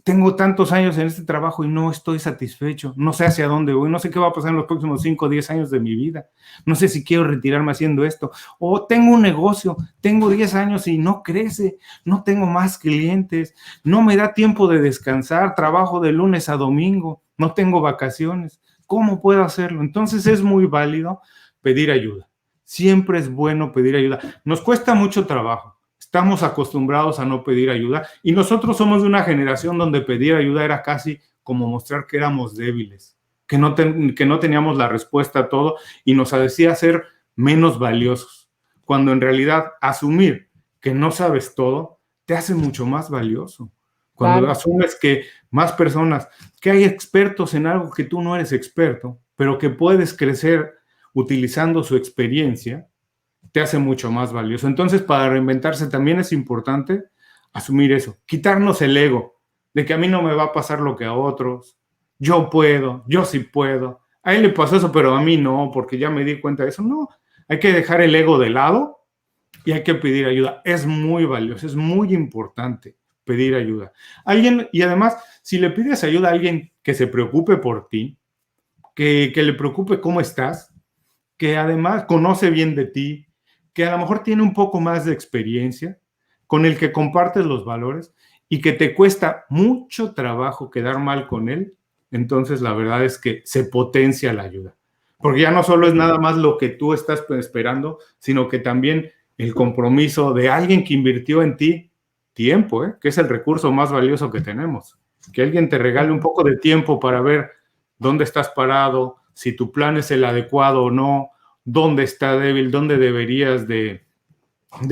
tengo tantos años en este trabajo y no estoy satisfecho, no sé hacia dónde voy, no sé qué va a pasar en los próximos 5 o 10 años de mi vida, no sé si quiero retirarme haciendo esto, o tengo un negocio, tengo 10 años y no crece, no tengo más clientes, no me da tiempo de descansar, trabajo de lunes a domingo, no tengo vacaciones, ¿cómo puedo hacerlo? Entonces es muy válido pedir ayuda, siempre es bueno pedir ayuda, nos cuesta mucho trabajo. Estamos acostumbrados a no pedir ayuda y nosotros somos de una generación donde pedir ayuda era casi como mostrar que éramos débiles, que no teníamos la respuesta a todo y nos hacía ser menos valiosos, cuando en realidad asumir que no sabes todo te hace mucho más valioso. Cuando Claro. asumes que más personas, que hay expertos en algo que tú no eres experto, pero que puedes crecer utilizando su experiencia, te hace mucho más valioso. Entonces, para reinventarse también es importante asumir eso, quitarnos el ego de que a mí no me va a pasar lo que a otros, yo puedo, yo sí puedo, a él le pasó eso, pero a mí no, porque ya me di cuenta de eso. No, hay que dejar el ego de lado y hay que pedir ayuda. Es muy valioso, es muy importante pedir ayuda. Alguien, y además, si le pides ayuda a alguien que se preocupe por ti, que le preocupe cómo estás, que además conoce bien de ti, que a lo mejor tiene un poco más de experiencia, con el que compartes los valores y que te cuesta mucho trabajo quedar mal con él, entonces la verdad es que se potencia la ayuda. Porque ya no solo es nada más lo que tú estás esperando, sino que también el compromiso de alguien que invirtió en ti tiempo, que es el recurso más valioso que tenemos. Que alguien te regale un poco de tiempo para ver dónde estás parado, si tu plan es el adecuado o no, dónde está débil, dónde deberías de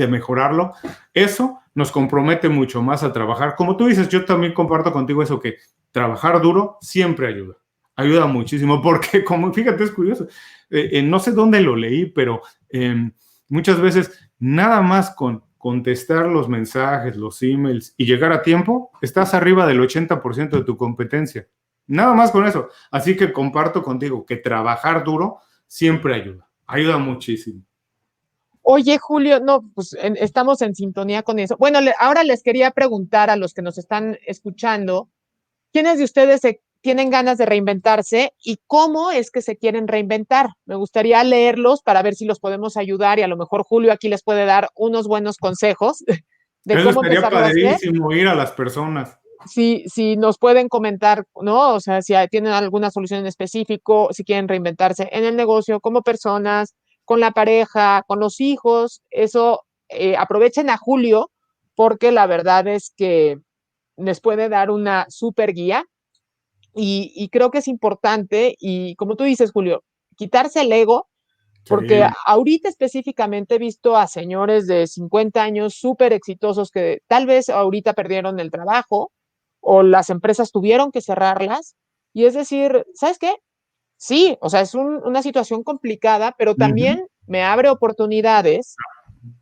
mejorarlo. Eso nos compromete mucho más a trabajar. Como tú dices, yo también comparto contigo eso, que trabajar duro siempre ayuda. Ayuda muchísimo, porque como, fíjate, es curioso, no sé dónde lo leí, pero muchas veces nada más con contestar los mensajes, los emails y llegar a tiempo, estás arriba del 80% de tu competencia. Nada más con eso. Así que comparto contigo que trabajar duro siempre ayuda. Ayuda muchísimo. Oye, Julio, no, pues estamos en sintonía con eso. Bueno, ahora les quería preguntar a los que nos están escuchando, ¿quiénes de ustedes tienen ganas de reinventarse y cómo es que se quieren reinventar. Me gustaría leerlos para ver si los podemos ayudar y a lo mejor Julio aquí les puede dar unos buenos consejos de Eso cómo estaría empezarlo a hacer. padrísimo, ir a las personas. Si nos pueden comentar, ¿no? O sea, si tienen alguna solución en específico, si quieren reinventarse en el negocio, como personas, con la pareja, con los hijos, eso aprovechen a Julio porque la verdad es que les puede dar una super guía y creo que es importante y como tú dices, Julio, quitarse el ego porque Sí. ahorita específicamente he visto a señores de 50 años súper exitosos que tal vez ahorita perdieron el trabajo o las empresas tuvieron que cerrarlas. Y es decir, ¿sabes qué? Sí, o sea, es una situación complicada, pero Ujú. también me abre oportunidades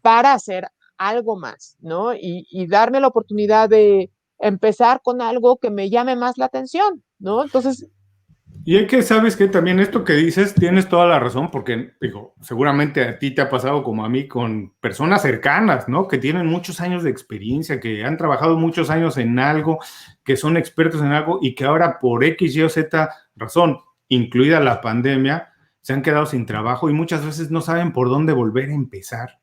para hacer algo más, ¿no? Y darme la oportunidad de empezar con algo que me llame más la atención, ¿no? Entonces, Y hay que, sabes que también esto que dices, tienes toda la razón, porque digo, seguramente a ti te ha pasado como a mí con personas cercanas, ¿no? Que tienen muchos años de experiencia, que han trabajado muchos años en algo, que son expertos en algo y que ahora por X, Y o Z razón, incluida la pandemia, se han quedado sin trabajo y muchas veces no saben por dónde volver a empezar.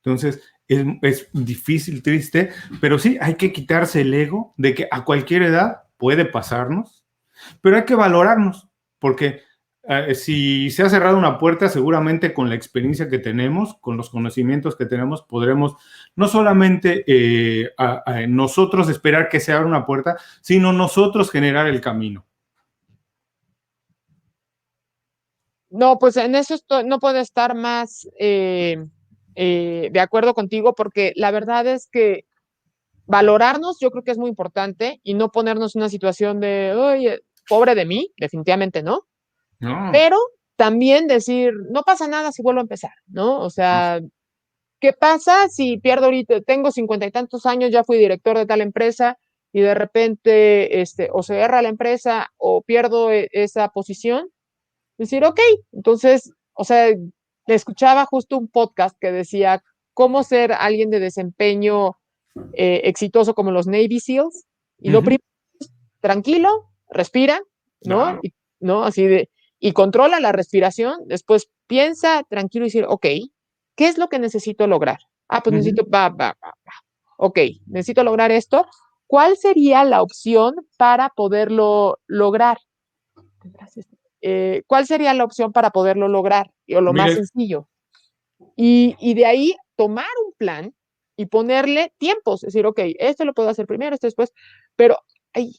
Entonces, es difícil, triste, pero sí hay que quitarse el ego de que a cualquier edad puede pasarnos, pero hay que valorarnos, porque si se ha cerrado una puerta, seguramente con la experiencia que tenemos, con los conocimientos que tenemos, podremos no solamente nosotros esperar que se abra una puerta, sino nosotros generar el camino. no, pues en eso no puedo estar más de acuerdo contigo porque la verdad es que valorarnos yo creo que es muy importante y no ponernos en una situación de, oye, pobre de mí, definitivamente no, No, pero también decir, no pasa nada si vuelvo a empezar, ¿no? O sea, ¿qué pasa si pierdo ahorita, tengo 50 y tantos años, ya fui director de tal empresa y de repente, o se cierra la empresa o pierdo esa posición? Decir, ok, entonces, o sea, escuchaba justo un podcast que decía cómo ser alguien de desempeño exitoso como los Navy SEALs. Y uh lo -huh, primero, tranquilo, respira, ¿no? claro. ¿No? Así de, y controla la respiración, después piensa tranquilo y decir, ok, ¿qué es lo que necesito lograr? Ah, pues Uh -huh. necesito, ok, necesito lograr esto. ¿Cuál sería la opción para poderlo lograr? ¿Cuál sería la opción para poderlo lograr? O lo más Mire, sencillo. Y de ahí tomar un plan y ponerle tiempos, es decir, ok, esto lo puedo hacer primero, esto después, pero ay,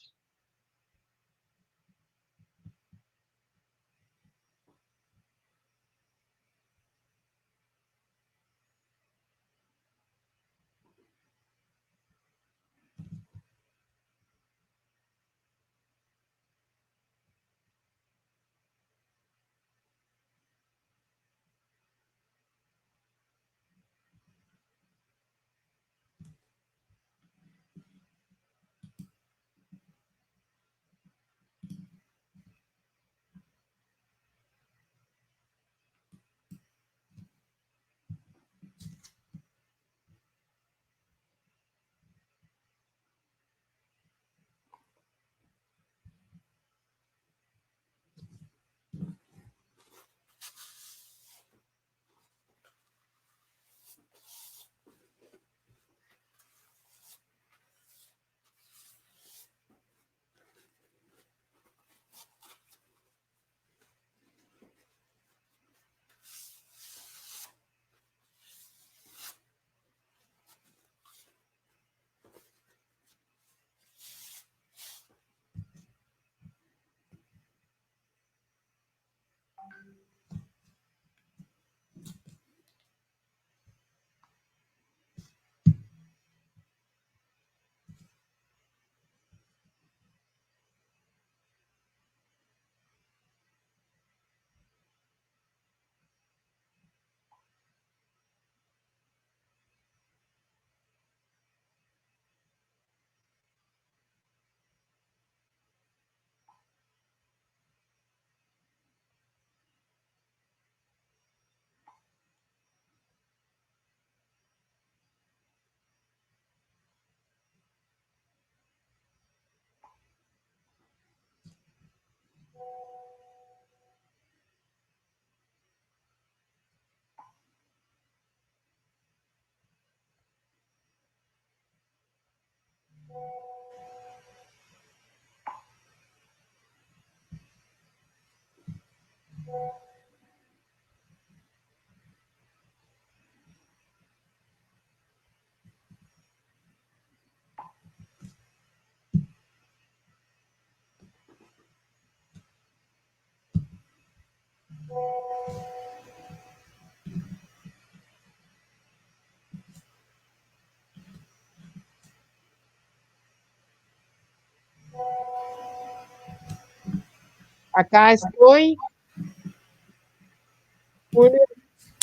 Acá estoy.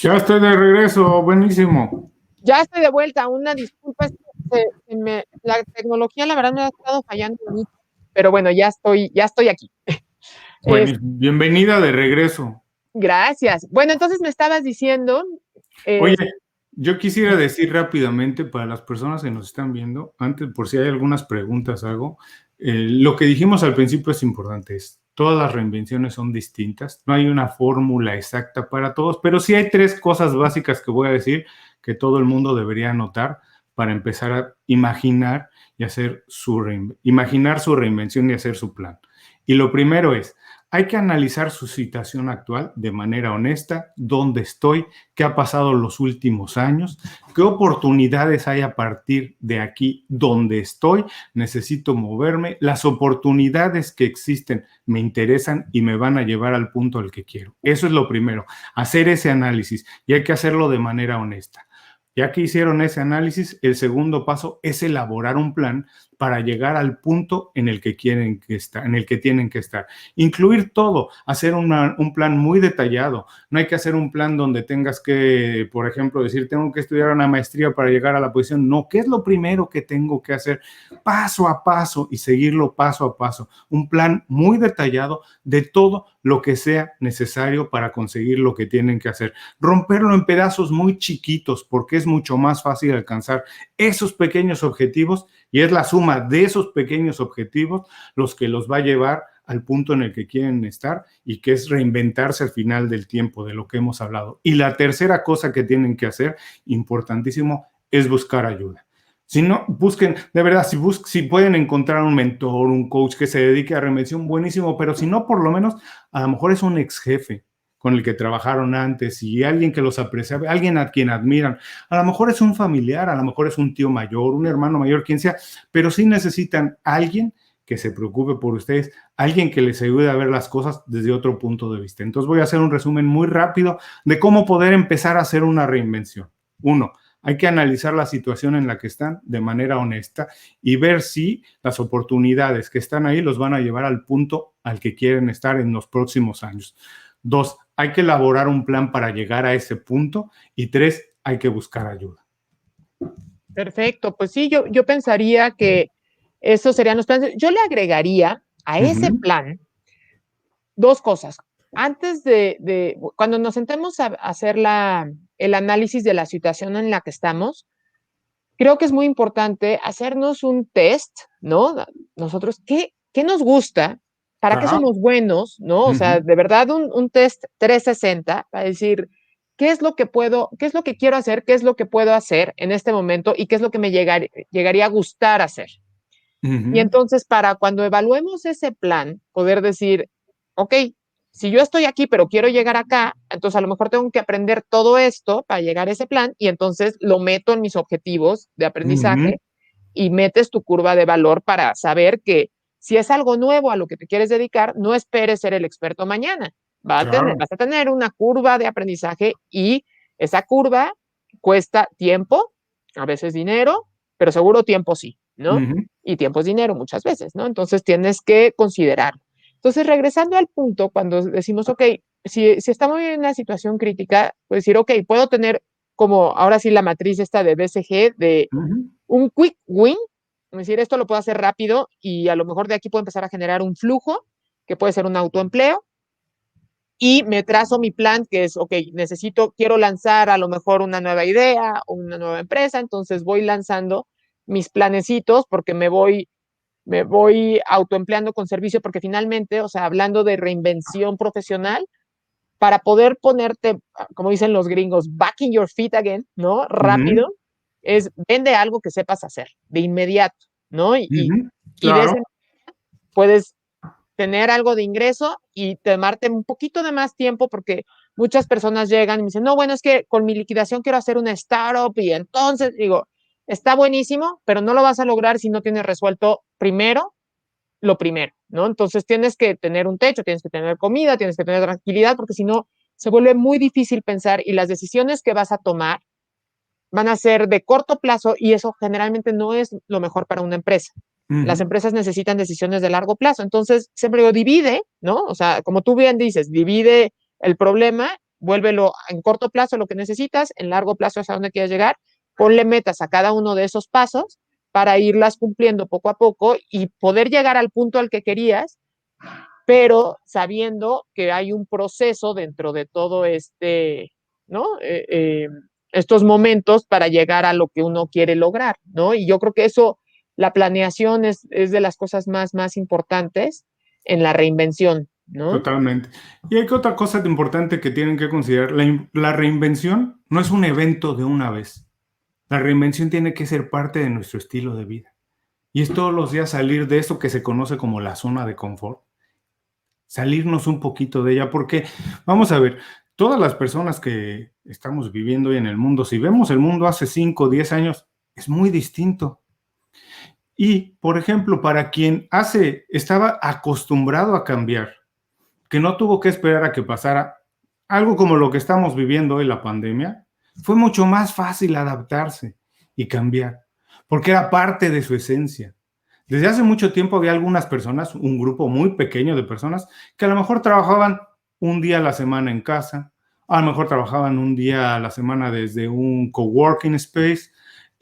Ya estoy de regreso, buenísimo. Ya estoy de vuelta. Una disculpa, la tecnología, la verdad, me ha estado fallando mucho. Pero bueno, ya estoy aquí. Bueno, bienvenida de regreso. Gracias. Bueno, entonces me estabas diciendo. Oye, eh, yo quisiera decir rápidamente para las personas que nos están viendo, antes por si hay algunas preguntas, algo, lo que dijimos al principio es importante, todas las reinvenciones son distintas, no hay una fórmula exacta para todos, pero sí hay tres cosas básicas que voy a decir que todo el mundo debería anotar para empezar a imaginar y hacer imaginar su reinvención y hacer su plan. Y lo primero es, hay que analizar su situación actual de manera honesta, dónde estoy, qué ha pasado los últimos años, qué oportunidades hay a partir de aquí donde estoy, necesito moverme, las oportunidades que existen me interesan y me van a llevar al punto al que quiero. Eso es lo primero, hacer ese análisis y hay que hacerlo de manera honesta. Ya que hicieron ese análisis, el segundo paso es elaborar un plan para llegar al punto en el que quieren que estar, en el que tienen que estar. Incluir todo, hacer un plan muy detallado. No hay que hacer un plan donde tengas que, por ejemplo, decir, tengo que estudiar una maestría para llegar a la posición. No, ¿qué es lo primero que tengo que hacer? Paso a paso y seguirlo paso a paso. Un plan muy detallado de todo lo que sea necesario para conseguir lo que tienen que hacer. Romperlo en pedazos muy chiquitos porque es mucho más fácil alcanzar esos pequeños objetivos y es la suma de esos pequeños objetivos los que los va a llevar al punto en el que quieren estar y que es reinventarse al final del tiempo de lo que hemos hablado. Y la tercera cosa que tienen que hacer, importantísimo, es buscar ayuda. Si no, busquen, de verdad, si pueden encontrar un mentor, un coach que se dedique a reinvención, buenísimo, pero si no, por lo menos, a lo mejor es un ex jefe con el que trabajaron antes y alguien que los aprecia, alguien a quien admiran. A lo mejor es un familiar, a lo mejor es un tío mayor, un hermano mayor, quien sea, pero sí necesitan alguien que se preocupe por ustedes, alguien que les ayude a ver las cosas desde otro punto de vista. Entonces voy a hacer un resumen muy rápido de cómo poder empezar a hacer una reinvención. Uno, hay que analizar la situación en la que están de manera honesta y ver si las oportunidades que están ahí los van a llevar al punto al que quieren estar en los próximos años. Dos, hay que elaborar un plan para llegar a ese punto. Y tres, hay que buscar ayuda. Perfecto, pues sí, yo pensaría que esos serían los planes. Yo le agregaría a ese plan dos cosas. Antes cuando nos sentemos a hacer el análisis de la situación en la que estamos, creo que es muy importante hacernos un test, ¿no? Nosotros, ¿qué nos gusta? ¿Para qué Ajá. somos buenos? ¿No? O sea, de verdad un test 360 para decir, ¿qué es lo que qué es lo que quiero hacer? ¿Qué es lo que puedo hacer en este momento? ¿Y qué es lo que me llegaría a gustar hacer? Y entonces, para cuando evaluemos ese plan, poder decir, ok, si yo estoy aquí, pero quiero llegar acá, entonces a lo mejor tengo que aprender todo esto para llegar a ese plan y entonces lo meto en mis objetivos de aprendizaje y metes tu curva de valor para saber que si es algo nuevo a lo que te quieres dedicar, no esperes ser el experto mañana. Claro. Vas a tener una curva de aprendizaje y esa curva cuesta tiempo, a veces dinero, pero seguro tiempo sí, ¿no? Y tiempo es dinero muchas veces, ¿no? Entonces tienes que considerarlo. Entonces, regresando al punto, cuando decimos, ok, si estamos en una situación crítica, pues decir, ok, puedo tener como ahora sí la matriz esta de BCG de un quick win, es decir, esto lo puedo hacer rápido y a lo mejor de aquí puedo empezar a generar un flujo que puede ser un autoempleo y me trazo mi plan que es, ok, quiero lanzar a lo mejor una nueva idea o una nueva empresa, entonces voy lanzando mis planecitos porque me voy autoempleando con servicio porque finalmente, o sea, hablando de reinvención profesional, para poder ponerte, como dicen los gringos, back in your feet again, ¿no? Rápido, es vende algo que sepas hacer de inmediato, ¿no? Y de Claro. ese puedes tener algo de ingreso y tomarte un poquito de más tiempo, porque muchas personas llegan y me dicen, no, bueno, es que con mi liquidación quiero hacer una startup y entonces digo, está buenísimo, pero no lo vas a lograr si no tienes resuelto primero lo primero, ¿no? Entonces tienes que tener un techo, tienes que tener comida, tienes que tener tranquilidad, porque si no, se vuelve muy difícil pensar y las decisiones que vas a tomar van a ser de corto plazo y eso generalmente no es lo mejor para una empresa. Las empresas necesitan decisiones de largo plazo. Entonces, siempre digo, divide, ¿no? O sea, como tú bien dices, divide el problema, vuélvelo en corto plazo lo que necesitas, en largo plazo es a donde quieres llegar, ponle metas a cada uno de esos pasos para irlas cumpliendo poco a poco y poder llegar al punto al que querías, pero sabiendo que hay un proceso dentro de todo ¿no? Estos momentos para llegar a lo que uno quiere lograr, ¿no? Y yo creo que eso, la planeación es de las cosas más importantes en la reinvención, ¿no? Totalmente. Y hay que otra cosa importante que tienen que considerar. La reinvención no es un evento de una vez. La reinvención tiene que ser parte de nuestro estilo de vida. Y es todos los días salir de eso que se conoce como la zona de confort. Salirnos un poquito de ella, porque vamos a ver, todas las personas que estamos viviendo hoy en el mundo, si vemos el mundo hace 5 o 10 años, es muy distinto. Y, por ejemplo, para quien estaba acostumbrado a cambiar, que no tuvo que esperar a que pasara algo como lo que estamos viviendo hoy, la pandemia, fue mucho más fácil adaptarse y cambiar, porque era parte de su esencia. Desde hace mucho tiempo había algunas personas, un grupo muy pequeño de personas, que a lo mejor trabajaban un día a la semana en casa, a lo mejor trabajaban un día a la semana desde un coworking space,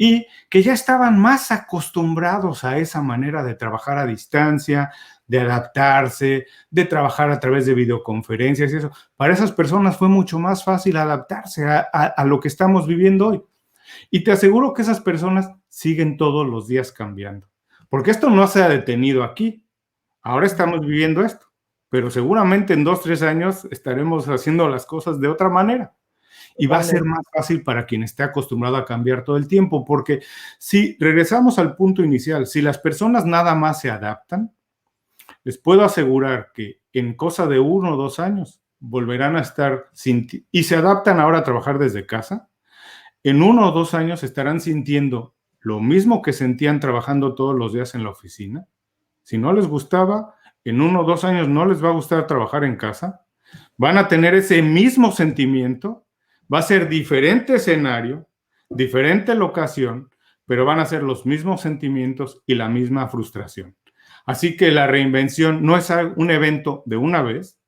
y que ya estaban más acostumbrados a esa manera de trabajar a distancia, de adaptarse, de trabajar a través de videoconferencias y eso. Para esas personas fue mucho más fácil adaptarse a lo que estamos viviendo hoy. Y te aseguro que esas personas siguen todos los días cambiando. Porque esto no se ha detenido aquí. Ahora estamos viviendo esto. Pero seguramente en 2, 3 años estaremos haciendo las cosas de otra manera. Y va a ser Totalmente. más fácil para quien esté acostumbrado a cambiar todo el tiempo, porque si regresamos al punto inicial, si las personas nada más se adaptan, les puedo asegurar que en cosa de 1 o 2 años volverán a estar y se adaptan ahora a trabajar desde casa, en 1 o 2 años estarán sintiendo lo mismo que sentían trabajando todos los días en la oficina. Si no les gustaba, en 1 o 2 años no les va a gustar trabajar en casa, van a tener ese mismo sentimiento, va a ser diferente escenario, diferente locación, pero van a ser los mismos sentimientos y la misma frustración. Así que la reinvención no es un evento de una vez,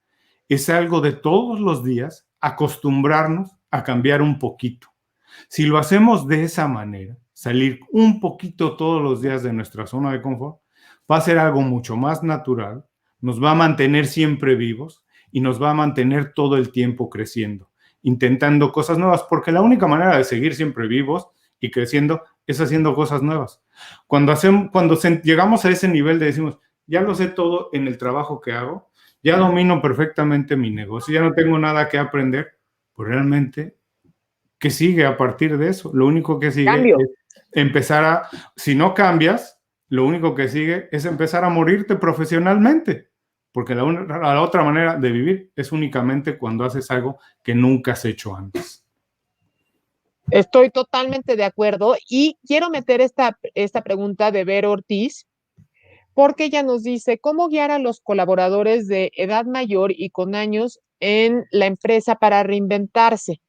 es algo de todos los días, acostumbrarnos a cambiar un poquito. Si lo hacemos de esa manera, salir un poquito todos los días de nuestra zona de confort, va a ser algo mucho más natural, nos va a mantener siempre vivos y nos va a mantener todo el tiempo creciendo, intentando cosas nuevas, porque la única manera de seguir siempre vivos y creciendo es haciendo cosas nuevas. Cuando llegamos a ese nivel de decimos, ya lo sé todo en el trabajo que hago, ya domino perfectamente mi negocio, ya no tengo nada que aprender, pues realmente, ¿qué sigue a partir de eso? Lo único que sigue Cambio. es si no cambias, lo único que sigue es empezar a morirte profesionalmente, porque la otra manera de vivir es únicamente cuando haces algo que nunca has hecho antes. Estoy totalmente de acuerdo y quiero meter esta pregunta de Vero Ortiz, porque ella nos dice cómo guiar a los colaboradores de edad mayor y con años en la empresa para reinventarse.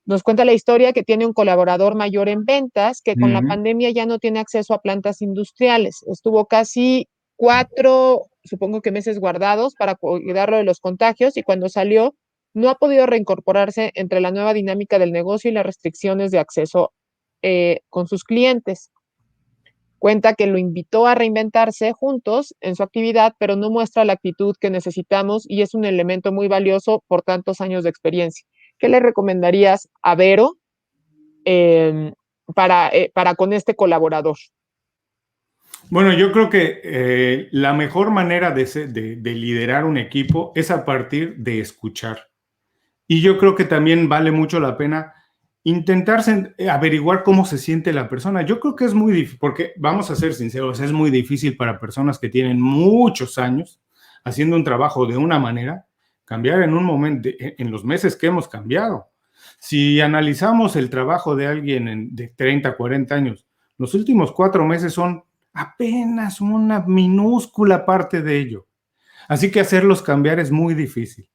Nos cuenta la historia que tiene un colaborador mayor en ventas que con la pandemia ya no tiene acceso a plantas industriales. Estuvo casi 4, supongo que meses guardados para cuidarlo de los contagios y cuando salió no ha podido reincorporarse entre la nueva dinámica del negocio y las restricciones de acceso con sus clientes. Cuenta que lo invitó a reinventarse juntos en su actividad, pero no muestra la actitud que necesitamos y es un elemento muy valioso por tantos años de experiencia. ¿Qué le recomendarías a Vero para con este colaborador? Bueno, yo creo que la mejor manera de liderar un equipo es a partir de escuchar. Y yo creo que también vale mucho la pena intentar averiguar cómo se siente la persona. Yo creo que es muy difícil, porque vamos a ser sinceros, es muy difícil para personas que tienen muchos años haciendo un trabajo de una manera, cambiar en un momento, en los meses que hemos cambiado. Si analizamos el trabajo de alguien de 30, 40 años, los últimos 4 meses son apenas una minúscula parte de ello. Así que hacerlos cambiar es muy difícil.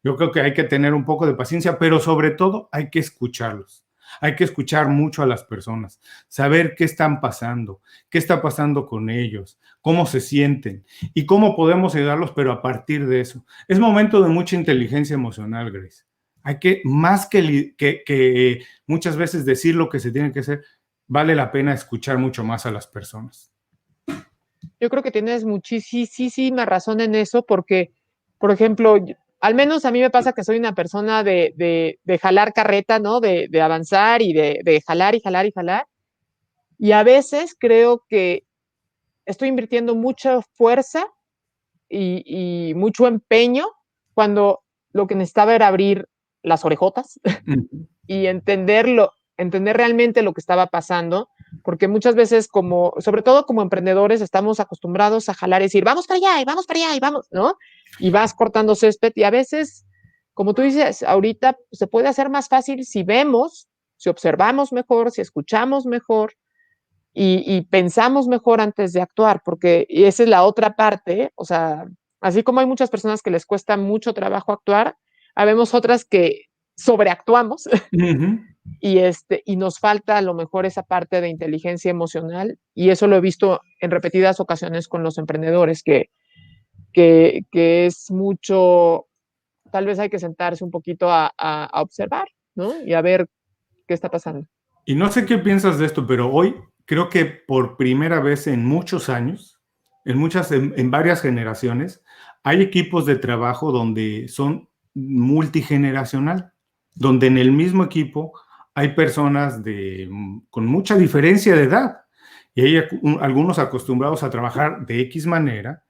Yo creo que hay que tener un poco de paciencia, pero sobre todo hay que escucharlos. Hay que escuchar mucho a las personas, saber qué están pasando, qué está pasando con ellos, cómo se sienten y cómo podemos ayudarlos, pero a partir de eso. Es momento de mucha inteligencia emocional, Grace. Hay que, más que muchas veces decir lo que se tiene que hacer, vale la pena escuchar mucho más a las personas. Yo creo que tienes muchísima razón en eso, porque, por ejemplo, al menos a mí me pasa que soy una persona de jalar carreta, ¿no? De avanzar y de jalar y jalar y jalar. Y a veces creo que estoy invirtiendo mucha fuerza y mucho empeño cuando lo que necesitaba era abrir las orejotas y entender realmente lo que estaba pasando, porque muchas veces sobre todo como emprendedores, estamos acostumbrados a jalar y decir, vamos para allá y vamos para allá y vamos, ¿no? Y vas cortando césped y a veces, como tú dices, ahorita se puede hacer más fácil si vemos, si observamos mejor, si escuchamos mejor y pensamos mejor antes de actuar, porque esa es la otra parte, o sea, así como hay muchas personas que les cuesta mucho trabajo actuar, habemos otras que sobreactuamos y nos falta a lo mejor esa parte de inteligencia emocional y eso lo he visto en repetidas ocasiones con los emprendedores, que es mucho, tal vez hay que sentarse un poquito a observar, ¿no? Y a ver qué está pasando. Y no sé qué piensas de esto, pero hoy creo que por primera vez en muchos años, en varias generaciones, hay equipos de trabajo donde son multigeneracional, donde en el mismo equipo hay personas con mucha diferencia de edad y hay algunos acostumbrados a trabajar de X manera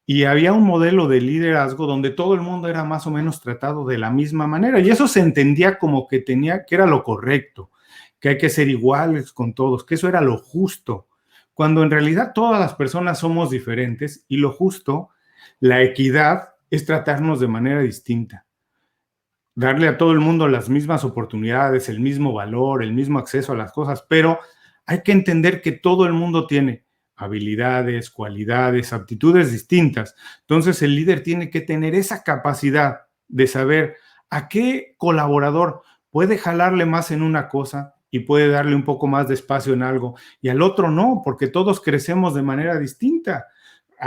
y había un modelo de liderazgo donde todo el mundo era más o menos tratado de la misma manera y eso se entendía como que era lo correcto, que hay que ser iguales con todos, que eso era lo justo, cuando en realidad todas las personas somos diferentes y lo justo, la equidad, es tratarnos de manera distinta. Darle a todo el mundo las mismas oportunidades, el mismo valor, el mismo acceso a las cosas, pero hay que entender que todo el mundo tiene habilidades, cualidades, aptitudes distintas. Entonces el líder tiene que tener esa capacidad de saber a qué colaborador puede jalarle más en una cosa y puede darle un poco más de espacio en algo, y al otro no, porque todos crecemos de manera distinta.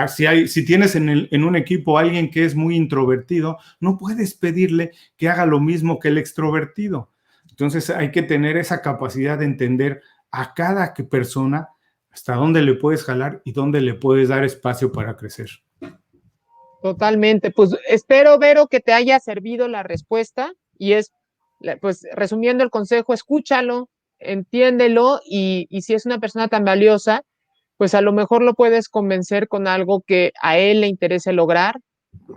Si tienes en un equipo a alguien que es muy introvertido, no puedes pedirle que haga lo mismo que el extrovertido. Entonces hay que tener esa capacidad de entender a cada persona hasta dónde le puedes jalar y dónde le puedes dar espacio para crecer. Totalmente. Pues espero, Vero, que te haya servido la respuesta y pues resumiendo el consejo, escúchalo, entiéndelo y si es una persona tan valiosa, pues a lo mejor lo puedes convencer con algo que a él le interese lograr,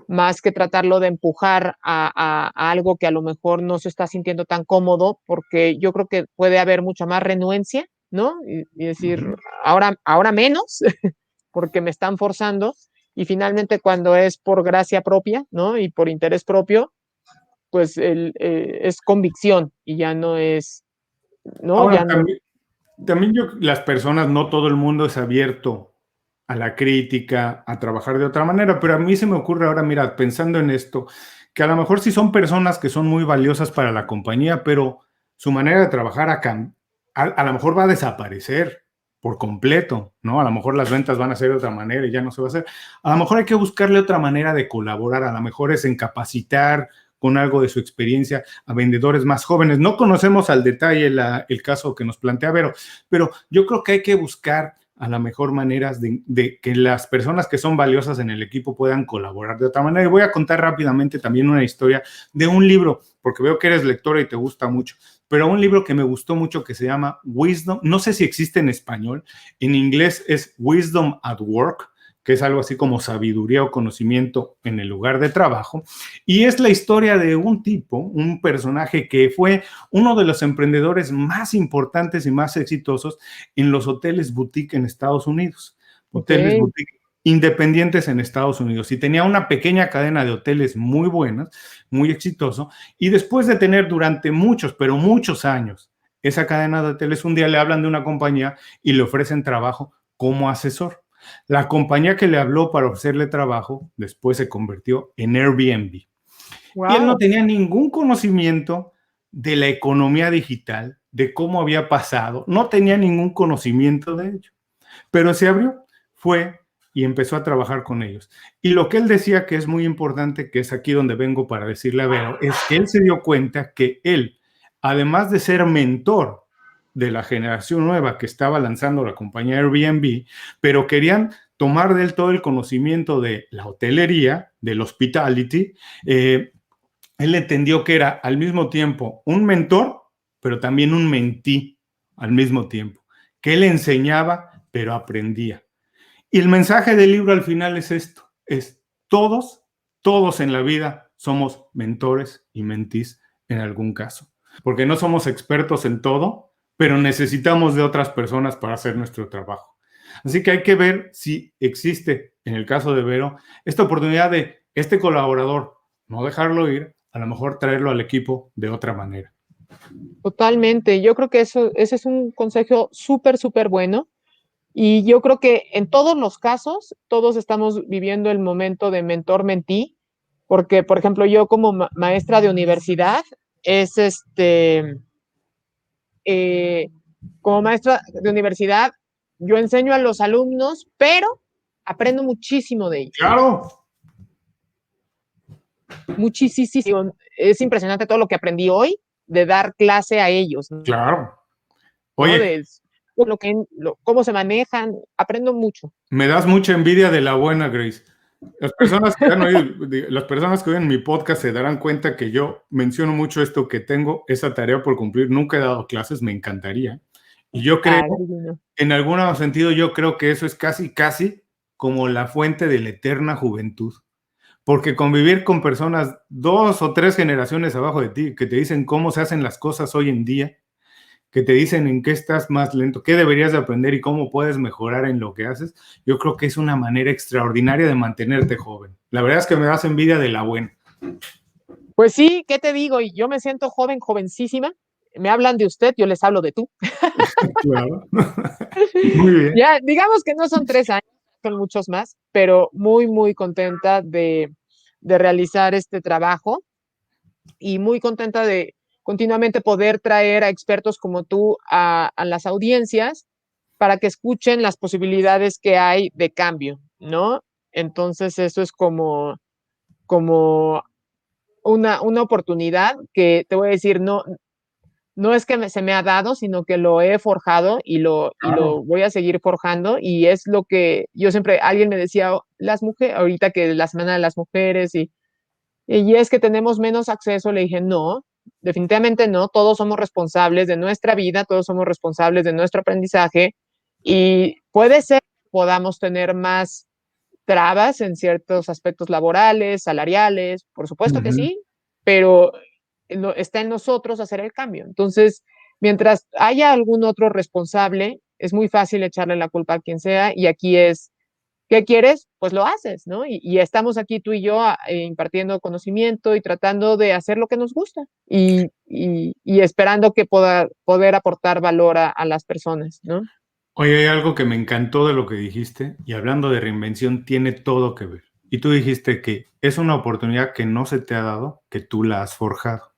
más que tratarlo de empujar a algo que a lo mejor no se está sintiendo tan cómodo, porque yo creo que puede haber mucha más renuencia, ¿no? Y decir, ahora menos, porque me están forzando, y finalmente cuando es por gracia propia, ¿no? Y por interés propio, pues es convicción y ya no es, ¿no? Ahora, Ya no. también las personas, no todo el mundo es abierto a la crítica, a trabajar de otra manera, pero a mí se me ocurre ahora, mira, pensando en esto, que a lo mejor sí son personas que son muy valiosas para la compañía, pero su manera de trabajar a lo mejor va a desaparecer por completo, ¿no? A lo mejor las ventas van a ser de otra manera y ya no se va a hacer. A lo mejor hay que buscarle otra manera de colaborar, a lo mejor es en capacitar con algo de su experiencia a vendedores más jóvenes. No conocemos al detalle el caso que nos plantea Vero, pero yo creo que hay que buscar a la mejor maneras de que las personas que son valiosas en el equipo puedan colaborar de otra manera. Y voy a contar rápidamente también una historia de un libro, porque veo que eres lectora y te gusta mucho, pero un libro que me gustó mucho que se llama Wisdom, no sé si existe en español, en inglés es Wisdom at Work, que es algo así como sabiduría o conocimiento en el lugar de trabajo, y es la historia de un tipo, un personaje que fue uno de los emprendedores más importantes y más exitosos en los hoteles boutique en Estados Unidos, hoteles Ok. boutique independientes en Estados Unidos, y tenía una pequeña cadena de hoteles muy buenas, muy exitoso, y después de tener durante muchos, pero muchos años, esa cadena de hoteles, un día le hablan de una compañía y le ofrecen trabajo como asesor. La compañía que le habló para ofrecerle trabajo después se convirtió en Airbnb. Y él no Wow. tenía ningún conocimiento de la economía digital, de cómo había pasado, no tenía ningún conocimiento de ello, pero se abrió, fue y empezó a trabajar con ellos. Y lo que él decía que es muy importante, que es aquí donde vengo para decirle a Vero, es que él se dio cuenta que él, además de ser mentor de la generación nueva que estaba lanzando la compañía Airbnb, pero querían tomar de él todo el conocimiento de la hotelería, del hospitality. Él entendió que era al mismo tiempo un mentor, pero también un mentí al mismo tiempo, que él enseñaba, pero aprendía. Y el mensaje del libro al final es esto, es todos en la vida somos mentores y mentís en algún caso, porque no somos expertos en todo, pero necesitamos de otras personas para hacer nuestro trabajo. Así que hay que ver si existe, en el caso de Vero, esta oportunidad de este colaborador, no dejarlo ir, a lo mejor traerlo al equipo de otra manera. Totalmente. Yo creo que ese es un consejo súper, súper bueno. Y yo creo que en todos los casos, todos estamos viviendo el momento de mentor-mentí, porque, por ejemplo, yo como maestra de universidad, es eh, como maestra de universidad, yo enseño a los alumnos, pero aprendo muchísimo de ellos. Claro, Muchísimo. Es impresionante todo lo que aprendí hoy de dar clase a ellos, claro. ¿no? Oye, De cómo se manejan, aprendo mucho. me das mucha envidia de la buena, Grace. Las personas que oyen mi podcast se darán cuenta que yo menciono mucho esto, que tengo esa tarea por cumplir. Nunca he dado clases, me encantaría. Y yo creo, Ah, divino. en algún sentido, yo creo que eso es casi, casi como la fuente de la eterna juventud. Porque convivir con personas 2 o 3 generaciones abajo de ti, que te dicen cómo se hacen las cosas hoy en día, que te dicen en qué estás más lento, qué deberías de aprender y cómo puedes mejorar en lo que haces, yo creo que es una manera extraordinaria de mantenerte joven. La verdad es que me das envidia de la buena. Pues sí, ¿qué te digo? Y yo me siento joven, jovencísima. Me hablan de usted, yo les hablo de tú. Claro. Muy bien. Ya, digamos que no son 3 años, son muchos más, pero muy, muy contenta de realizar este trabajo y muy contenta de continuamente poder traer a expertos como tú a las audiencias para que escuchen las posibilidades que hay de cambio, ¿no? Entonces, eso es como una oportunidad que te voy a decir, no es que se me ha dado, sino que lo he forjado y Claro. lo voy a seguir forjando. Y es lo que yo siempre, alguien me decía, "Oh, las mujeres, ahorita que la Semana de las Mujeres, y es que tenemos menos acceso", le dije, no, definitivamente no, todos somos responsables de nuestra vida, todos somos responsables de nuestro aprendizaje y puede ser que podamos tener más trabas en ciertos aspectos laborales, salariales, por supuesto que Ujú. sí, pero está en nosotros hacer el cambio. Entonces, mientras haya algún otro responsable, es muy fácil echarle la culpa a quien sea y aquí es, ¿qué quieres? Pues lo haces, ¿no? Y estamos aquí tú y yo impartiendo conocimiento y tratando de hacer lo que nos gusta y esperando que poder aportar valor a las personas, ¿no? Oye, hay algo que me encantó de lo que dijiste, y hablando de reinvención, tiene todo que ver. Y tú dijiste que es una oportunidad que no se te ha dado, que tú la has forjado.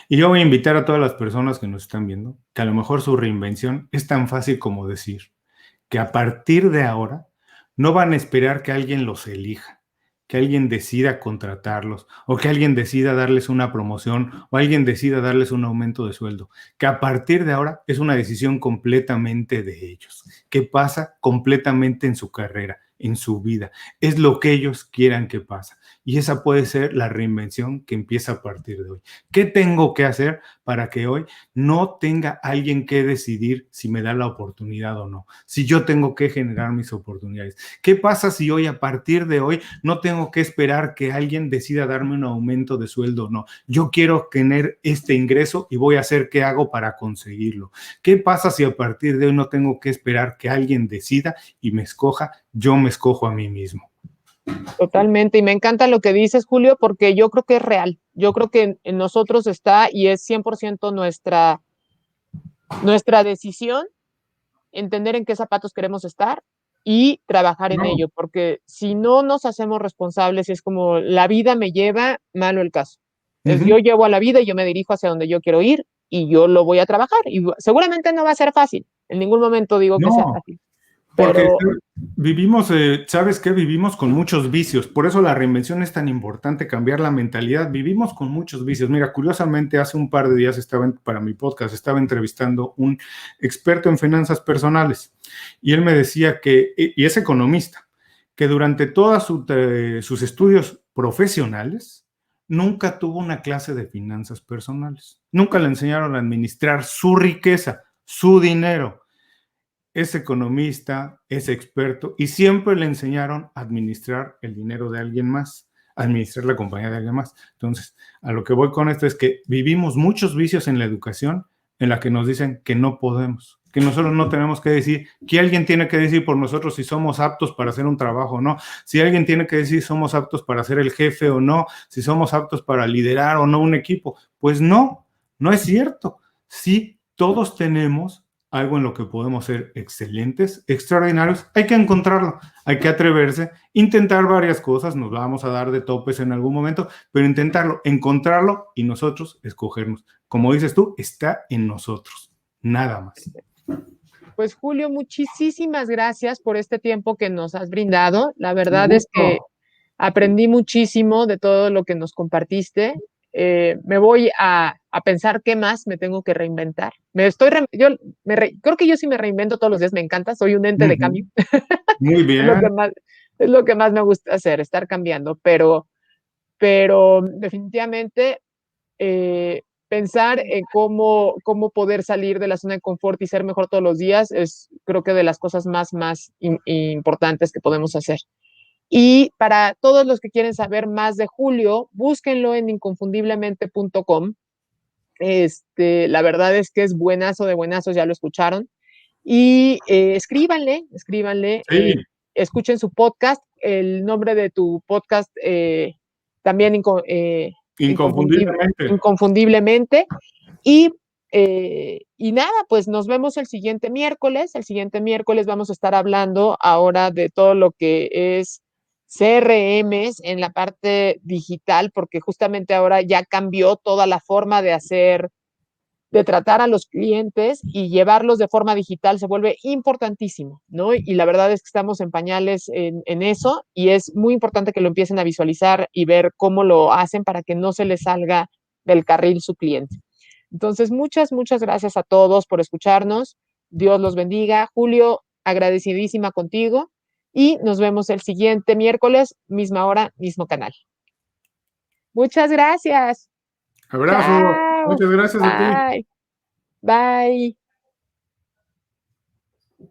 Y yo voy a invitar a todas las personas que nos están viendo, que a lo mejor su reinvención es tan fácil como decir que a partir de ahora no van a esperar que alguien los elija, que alguien decida contratarlos o que alguien decida darles una promoción o alguien decida darles un aumento de sueldo, que a partir de ahora es una decisión completamente de ellos, que pasa completamente en su carrera, en su vida. Es lo que ellos quieran que pase. Y esa puede ser la reinvención que empieza a partir de hoy. ¿Qué tengo que hacer para que hoy no tenga alguien que decidir si me da la oportunidad o no? Si yo tengo que generar mis oportunidades. ¿Qué pasa si hoy, a partir de hoy, no tengo que esperar que alguien decida darme un aumento de sueldo o no? Yo quiero tener este ingreso y voy a hacer qué hago para conseguirlo. ¿Qué pasa si a partir de hoy no tengo que esperar que alguien decida y me escoja? Yo me escojo a mí mismo. Totalmente, y me encanta lo que dices, Julio, porque yo creo que es real. Yo creo que en nosotros está y es 100% nuestra decisión entender en qué zapatos queremos estar y trabajar en ello, porque si no nos hacemos responsables, es como la vida me lleva, malo el caso. Yo llevo a la vida y yo me dirijo hacia donde yo quiero ir y yo lo voy a trabajar. Y seguramente no va a ser fácil. En ningún momento digo que sea fácil. Porque Pero vivimos, ¿sabes qué? Vivimos con muchos vicios. Por eso la reinvención es tan importante, cambiar la mentalidad. Vivimos con muchos vicios. Mira, curiosamente, hace un par de días para mi podcast, estaba entrevistando un experto en finanzas personales y él me decía y es economista, que durante todos sus estudios profesionales nunca tuvo una clase de finanzas personales. Nunca le enseñaron a administrar su riqueza, su dinero. Es economista, es experto y siempre le enseñaron a administrar el dinero de alguien más, a administrar la compañía de alguien más. Entonces, a lo que voy con esto es que vivimos muchos vicios en la educación en la que nos dicen que no podemos, que nosotros no tenemos que decir, que alguien tiene que decir por nosotros si somos aptos para hacer un trabajo o no, si alguien tiene que decir si somos aptos para ser el jefe o no, si somos aptos para liderar o no un equipo. Pues no, no es cierto. Sí, todos tenemos algo en lo que podemos ser excelentes, extraordinarios, hay que encontrarlo, hay que atreverse, intentar varias cosas, nos vamos a dar de topes en algún momento, pero intentarlo, encontrarlo y nosotros escogernos. Como dices tú, está en nosotros, nada más. Pues Julio, muchísimas gracias por este tiempo que nos has brindado. La verdad es que aprendí muchísimo de todo lo que nos compartiste. Me voy a pensar qué más me tengo que reinventar. Creo que yo sí me reinvento todos los días, me encanta, soy un ente de cambio. Muy bien. Es lo que más me gusta hacer, estar cambiando, pero definitivamente pensar en cómo poder salir de la zona de confort y ser mejor todos los días es creo que de las cosas más importantes que podemos hacer. Y para todos los que quieren saber más de Julio, búsquenlo en inconfundiblemente.com. La verdad es que es buenazo de buenazos, ya lo escucharon. Y escríbanle, Sí. escuchen su podcast. El nombre de tu podcast también Inconfundiblemente. inconfundiblemente. Y nada, pues nos vemos el siguiente miércoles. El siguiente miércoles vamos a estar hablando ahora de todo lo que es CRMs en la parte digital, porque justamente ahora ya cambió toda la forma de tratar a los clientes y llevarlos de forma digital se vuelve importantísimo, ¿no? Y la verdad es que estamos en pañales en eso y es muy importante que lo empiecen a visualizar y ver cómo lo hacen para que no se les salga del carril su cliente. Entonces, muchas gracias a todos por escucharnos. Dios los bendiga. Julio, agradecidísima contigo y nos vemos el siguiente miércoles, misma hora, mismo canal. Muchas gracias. Abrazo. Chao. Muchas gracias a ti. Bye. Bye.